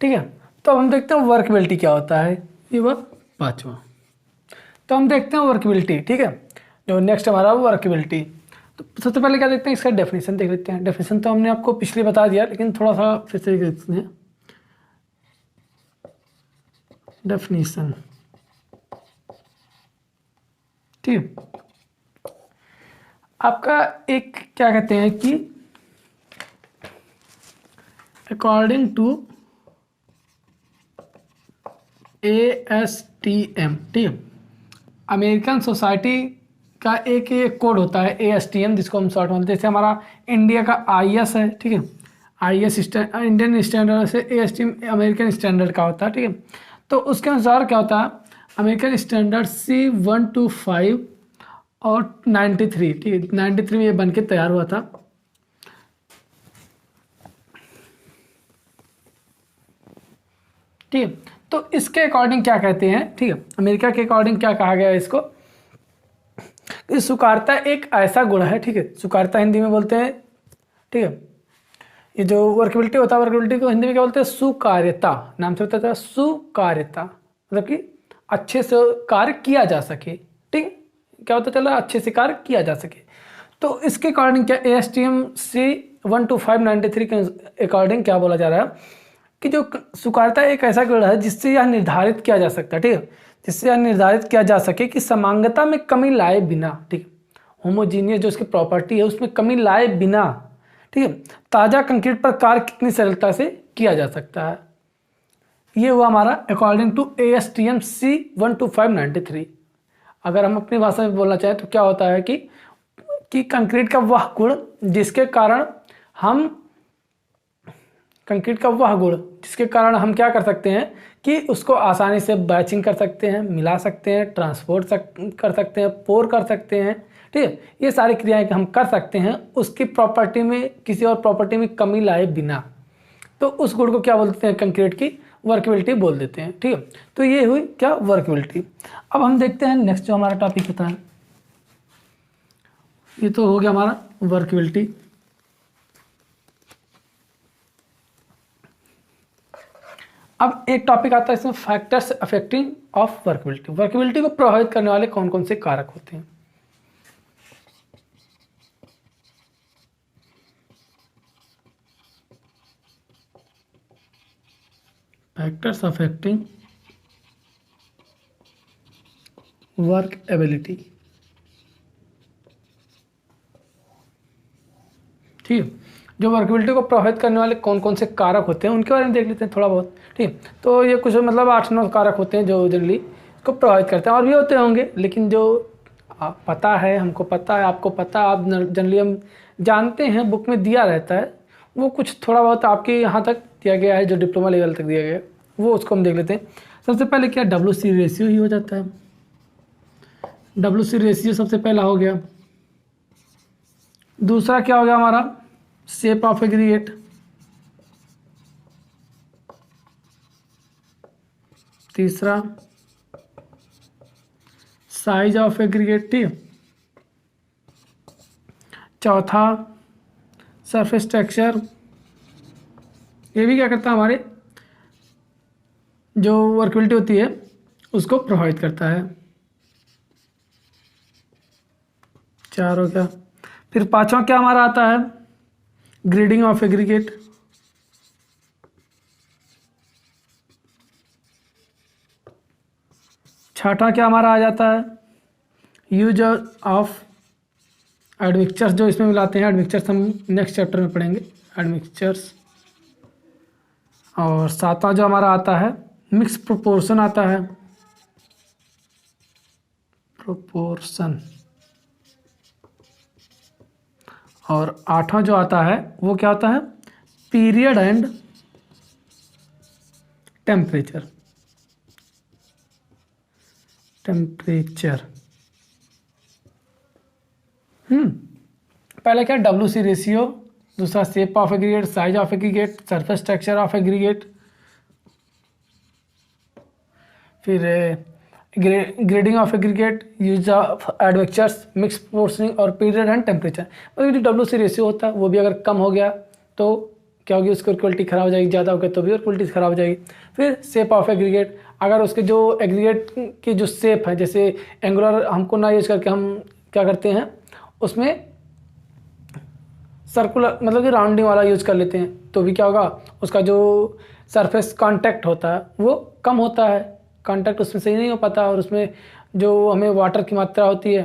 ठीक है। तो अब हम देखते हैं वर्कबिलिटी क्या होता है, ये वह 5वां। तो हम देखते हैं वर्कबिलिटी, ठीक है। जो नेक्स्ट हमारा वर्कबिलिटी, तो सबसे पहले क्या देखते हैं, इसका डेफिनेशन देख लेते हैं। डेफिनेशन तो हमने आपको पिछले बता दिया, लेकिन थोड़ा सा फिर से देख लेते हैं। डेफिनेशन, ठीक। आपका एक क्या कहते हैं कि अकॉर्डिंग टू ASTM, ठीक है, अमेरिकन सोसाइटी का एक कोड होता है ASTM, जिसको हम शॉर्ट में, जैसे हमारा इंडिया का IS है, ठीक है, IS इंडियन स्टैंडर्ड से ASTM अमेरिकन स्टैंडर्ड का होता है, ठीक है। तो उसके अनुसार क्या होता है, अमेरिकन स्टैंडर्ड C125 और 93, ठीक है, 93 में ये बन के तैयार हुआ था। ठीक है, तो इसके अकॉर्डिंग क्या कहते हैं, ठीक है, अमेरिका के अकॉर्डिंग क्या कहा गया है इसको, कि सुकार्यता एक ऐसा गुण है, ठीक है, सुकार्यता हिंदी में बोलते हैं, ठीक है। ये जो वर्कबिलिटी होता है, वर्कबिलिटी को हिंदी में क्या बोलते हैं, सुकार्यता, नाम से होता है सुकार्यता, मतलब कि अच्छे से कार्य किया जा सके, ठीक, क्या होता चला, अच्छे से कार्य किया जा सके। तो इसके अकॉर्डिंग क्या ASTM C12593 के अकॉर्डिंग क्या बोला जा रहा है कि जो सुकार्यता एक ऐसा गुण है जिससे यह निर्धारित किया जा सकता है, ठीक है, जिससे यह निर्धारित किया जा सके कि समांगता में कमी लाए बिना, ठीक, होमोजीनियस जो उसकी प्रॉपर्टी है उसमें कमी लाए बिना, ठीक है, ताज़ा कंक्रीट पर कार्य कितनी सरलता से किया जा सकता है। ये हुआ हमारा अकॉर्डिंग टू ASTM C12593। अगर हम अपनी भाषा में बोलना चाहें तो क्या होता है कि कंक्रीट का वह गुण जिसके कारण हम क्या कर सकते हैं कि उसको आसानी से बैचिंग कर सकते हैं, मिला सकते हैं, ट्रांसपोर्ट कर सकते हैं, पोर कर सकते हैं, ठीक है, ये सारी क्रियाएं हम कर सकते हैं उसकी प्रॉपर्टी में, किसी और प्रॉपर्टी में कमी लाए बिना। तो उस गुण को क्या बोलते हैं, कंक्रीट की वर्कबिलिटी बोल देते हैं, ठीक है। तो ये हुई क्या, वर्कबिलिटी। अब हम देखते हैं नेक्स्ट जो हमारा टॉपिक होता है, ये तो हो गया हमारा वर्कबिलिटी। अब एक टॉपिक आता है इसमें, factors affecting of workability. Workability को प्रभावित करने वाले कौन कौन से कारक होते हैं। फैक्टर्स अफेक्टिंग वर्क एबिलिटी, ठीक है, जो वर्कबिलिटी को प्रभावित करने वाले कौन कौन से कारक होते हैं उनके बारे में देख लेते हैं थोड़ा बहुत, ठीक। तो ये कुछ मतलब 8-9 कारक होते हैं जो जनरली इसको प्रभावित करते हैं, और भी होते होंगे, लेकिन जो पता है, हमको पता है, आपको पता है, आप जनरली हम जानते हैं, बुक में दिया रहता है, वो कुछ थोड़ा बहुत आपके यहाँ तक दिया गया है, जो डिप्लोमा लेवल तक दिया गया है, वो उसको हम देख लेते हैं। सबसे पहले क्या, WC रेशियो ही हो जाता है। WC रेशियो सबसे पहला हो गया। दूसरा क्या हो गया हमारा, शेप ऑफ एग्रीगेट। तीसरा साइज ऑफ एग्रीगेट, ठीक। चौथा सरफेस टेक्सचर, ये भी क्या करता है, हमारे जो वर्कबिलिटी होती है उसको प्रभावित करता है। 4 हो गया। फिर 5वां क्या हमारा आता है, ग्रेडिंग ऑफ एग्रीगेट। 6वां क्या हमारा आ जाता है, यूज ऑफ एडमिक्सचर्स, जो इसमें मिलाते हैं, एडमिक्सचर्स हम नेक्स्ट चैप्टर में पढ़ेंगे, एडमिक्सचर्स। और 7वां जो हमारा आता है, मिक्स प्रोपोर्शन आता है, प्रोपोर्शन। और 8वां जो आता है वो क्या होता है, पीरियड एंड टेम्परेचर। पहले क्या, WC रेशियो, दूसरा shape of aggregate, size of aggregate, surface texture of aggregate, फिर grading of aggregate, use of admixtures, mix proportioning और पीरियड एंड टेम्परेचर। मतलब जो WC रेशियो होता है वो भी अगर कम हो गया तो क्या होगी, उसकी क्वालिटी ख़राब हो जाएगी, ज़्यादा हो गया तो भी और क्वालिटी ख़राब हो जाएगी। फिर शेप ऑफ एग्रीगेट, अगर उसके जो एग्रीगेट की जो शेप है, जैसे एंगुलर हमको ना यूज करके हम क्या करते हैं उसमें सर्कुलर मतलब कि राउंडिंग वाला यूज़ कर लेते हैं, तो भी क्या होगा, उसका जो सरफेस कांटेक्ट होता है वो कम होता है, कांटेक्ट उसमें सही नहीं हो पाता, और उसमें जो हमें वाटर की मात्रा होती है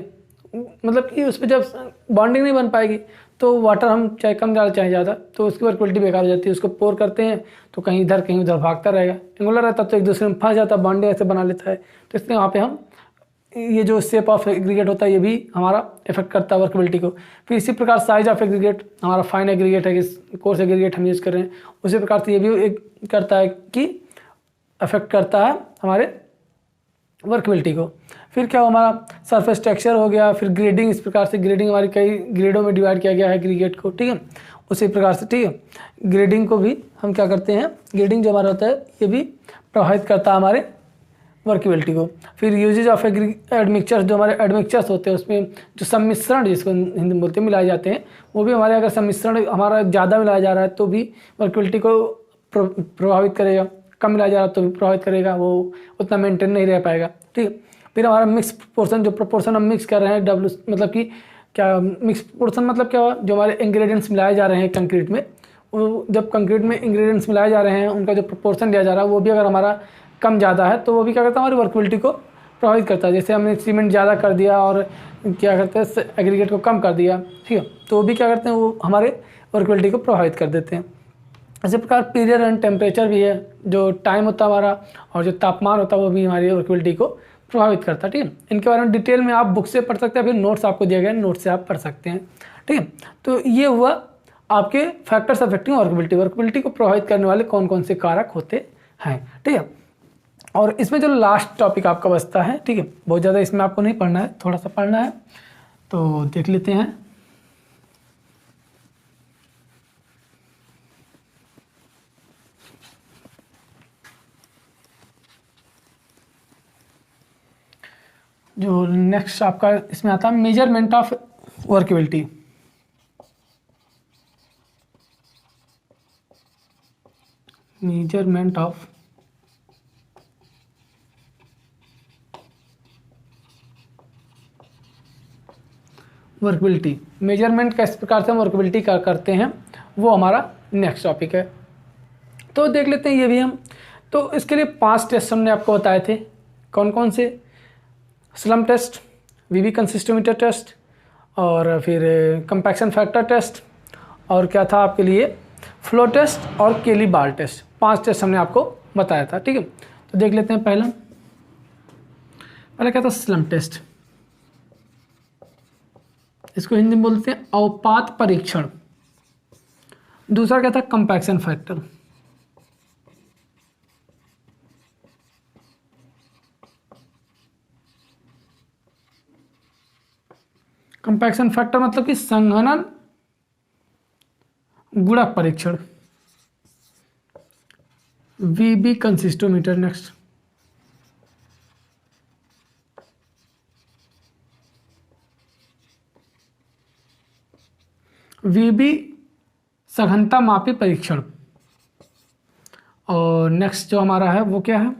मतलब कि उस पर जब बॉन्डिंग नहीं बन पाएगी तो वाटर हम चाहे कम डालें चाहे ज़्यादा तो उसकी वर्कबिलिटी बेकार हो जाती है। उसको पोर करते हैं तो कहीं इधर कहीं उधर भागता रहेगा, एंगुलर रहता तो एक दूसरे में फंस जाता, बॉन्डिंग ऐसे बना लेता है। तो इसलिए वहाँ पे हम ये जो शेप ऑफ एग्रीगेट होता है ये भी हमारा इफेक्ट करता है वर्कबिलिटी को। फिर इसी प्रकार साइज ऑफ एग्रीगेट, हमारा फाइन एग्रीगेट है कि कोर्स एग्रीगेट हम यूज़ कर रहे हैं, उसी प्रकार से ये भी एक करता है कि अफेक्ट करता है हमारे वर्कबिलिटी को। फिर क्या हमारा सरफेस टेक्सचर हो गया, फिर ग्रेडिंग, इस प्रकार से ग्रेडिंग हमारी कई ग्रेडों में डिवाइड किया गया है एग्रीगेट को, ठीक है। उसी प्रकार से ठीक है ग्रेडिंग को भी हम क्या करते हैं, ग्रेडिंग जो हमारा होता है ये भी प्रभावित करता है हमारे वर्कबिलिटी को। फिर यूजेज ऑफ एडमिक्चर्स, जो हमारे एडमिक्चर्स होते हैं उसमें जो सम्मिश्रण जिसको हिंदी में बोलते हैं मिलाए जाते हैं, वो भी हमारे अगर सम्मिश्रण हमारा ज़्यादा मिलाया जा रहा है तो भी वर्कबिलिटी को प्रभावित करेगा, कम मिलाया जा रहा है तो भी प्रभावित करेगा, वो उतना मेंटेन नहीं रह पाएगा, ठीक है। फिर हमारा मिक्स पोर्सन, जो प्रोपोर्शन हम मिक्स कर रहे हैं डब्ल्यू मतलब कि क्या मिक्स पोर्सन मतलब क्या हुआ, जो हमारे इंग्रेडिएंट्स मिलाए जा रहे हैं कंक्रीट में, वो जब कंक्रीट में इंग्रेडिएंट्स मिलाए जा रहे हैं उनका जो प्रोपोर्शन लिया जा रहा है वो भी अगर हमारा कम ज़्यादा है तो वो भी क्या करता है हमारी वर्कबिलिटी को प्रभावित करता है। जैसे हमने सीमेंट ज़्यादा कर दिया और क्या करते हैं एग्रीगेट को कम कर दिया, ठीक है, तो वो भी क्या करते हैं वो हमारे वर्कबिलिटी को प्रभावित कर देते हैं। इसी प्रकार पीरियड एंड टेम्परेचर भी है, जो टाइम होता है हमारा और जो तापमान होता है वो भी हमारी वर्कबिलिटी को प्रभावित करता है, ठीक है। इनके बारे में डिटेल में आप बुक से पढ़ सकते हैं, फिर नोट्स आपको दिए गए नोट से आप पढ़ सकते हैं, ठीक है। तो ये हुआ आपके फैक्टर्स अफेक्टिंग वर्कबिलिटी, वर्कबिलिटी को प्रभावित करने वाले कौन कौन से कारक होते हैं, ठीक है। और इसमें जो लास्ट टॉपिक आपका बचता है, ठीक है, बहुत ज़्यादा इसमें आपको नहीं पढ़ना है, थोड़ा सा पढ़ना है, तो देख लेते हैं। जो नेक्स्ट आपका इसमें आता है measurement of workability. Measurement of workability, measurement किस प्रकार से हम वर्कबिलिटी का करते हैं वो हमारा नेक्स्ट टॉपिक है। तो देख लेते हैं ये भी हम। तो इसके लिए 5 टेस्ट हमने आपको बताए थे, कौन कौन से, slum test, VV consistometer test, और फिर कंपैक्शन फैक्टर टेस्ट, और क्या था आपके लिए फ्लो टेस्ट और केली बाल टेस्ट। 5 टेस्ट हमने आपको बताया था, ठीक है। तो देख लेते हैं पहला क्या था, स्लम टेस्ट, इसको हिंदी में बोलते हैं अवपात परीक्षण। दूसरा क्या था, कंपैक्शन फैक्टर, कंपैक्शन फैक्टर मतलब कि संघनन गुणक परीक्षण, वीबी कंसिस्टोमीटर। नेक्स्ट वीबी सघनता मापी परीक्षण। और नेक्स्ट जो हमारा है वो क्या है,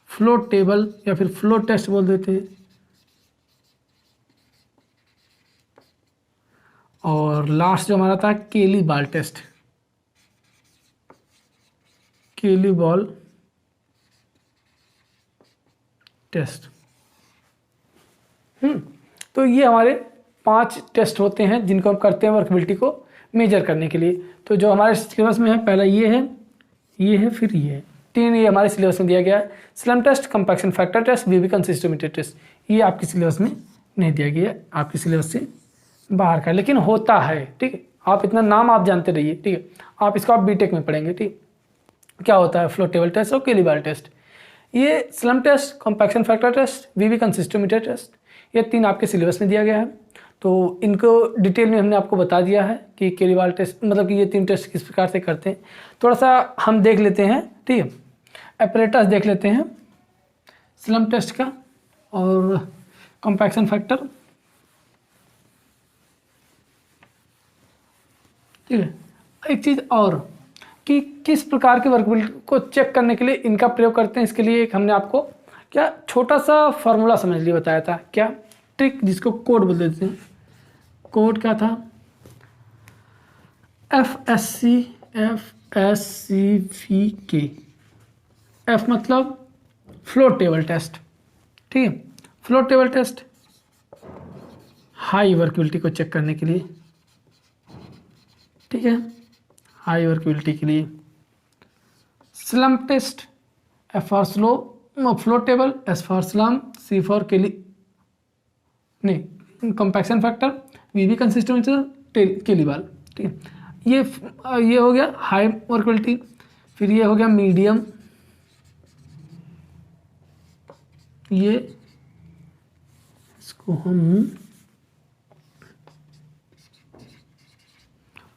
फ्लो टेबल या फिर फ्लो टेस्ट बोल देते हैं। और लास्ट जो हमारा था केली बॉल टेस्ट, केली बॉल टेस्ट। तो ये हमारे 5 टेस्ट होते हैं जिनको हम करते हैं वर्कबिलिटी को मेजर करने के लिए। तो जो हमारे सिलेबस में है पहला ये है, फिर ये है, 3 ये हमारे सिलेबस में दिया गया है। Slump test, compaction factor test, VV consistometer test, ये आपके सिलेबस में नहीं दिया गया है, आपके सिलेबस से बाहर का, लेकिन होता है, ठीक है। आप इतना नाम आप जानते रहिए, ठीक है, आप इसको आप बीटेक में पढ़ेंगे, ठीक। क्या होता है, फ्लो टेबल टेस्ट और केली बॉल टेस्ट। ये slump test, compaction factor test, VV consistometer test, ये 3 आपके सिलेबस में दिया गया है। तो इनको डिटेल में हमने आपको बता दिया है कि केली बॉल टेस्ट मतलब कि ये 3 टेस्ट किस प्रकार से करते हैं। थोड़ा सा हम देख लेते हैं, ठीक है, अपरेटस देख लेते हैं स्लम टेस्ट का और कंपैक्शन फैक्टर, ठीक है। एक चीज़ और, कि किस प्रकार की वर्कबिलिटी को चेक करने के लिए इनका प्रयोग करते हैं। इसके लिए एक हमने आपको क्या छोटा सा फॉर्मूला समझ लिए बताया था, क्या ट्रिक, जिसको कोड बोल देते हैं। कोड क्या था? FSCVK। एफ मतलब फ्लोट टेबल टेस्ट, ठीक है। Float table test high workability को चेक करने के लिए, ठीक है, हाई वर्कबिलिटी के लिए। Slump test, F for slow float table, S for slump, C for compaction factor, VV consistency, Kelly ball, ठीक है। ये हो गया हाई वर्कबिलिटी। फिर ये हो गया मीडियम, ये इसको हम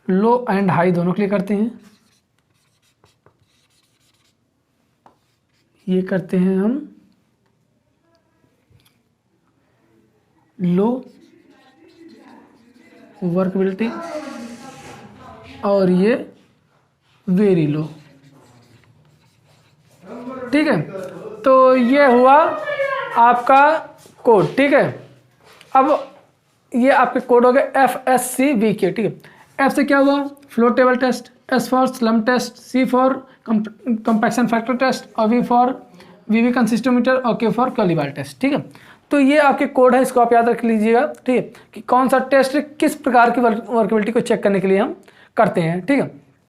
लो एंड हाई दोनों के लिए करते हैं। ये करते हैं हम लो वर्कबिलिटी और ये वेरी लो, ठीक है। तो ये हुआ आपका कोड, ठीक है। अब ये आपके कोड हो गए FSCVK, ठीक है। एफ से क्या हुआ? Float table test, S for slump test, C for compaction factor test, और वी फॉर वीवी कंसिस्टोमीटर, और के फॉर केलीबाल टेस्ट, ठीक है। तो ये आपके कोड है, इसको आप याद रख लीजिएगा, ठीक है, कि कौन सा टेस्ट किस प्रकार की वर्कबिलिटी को चेक करने के लिए हम करते हैं, ठीक है।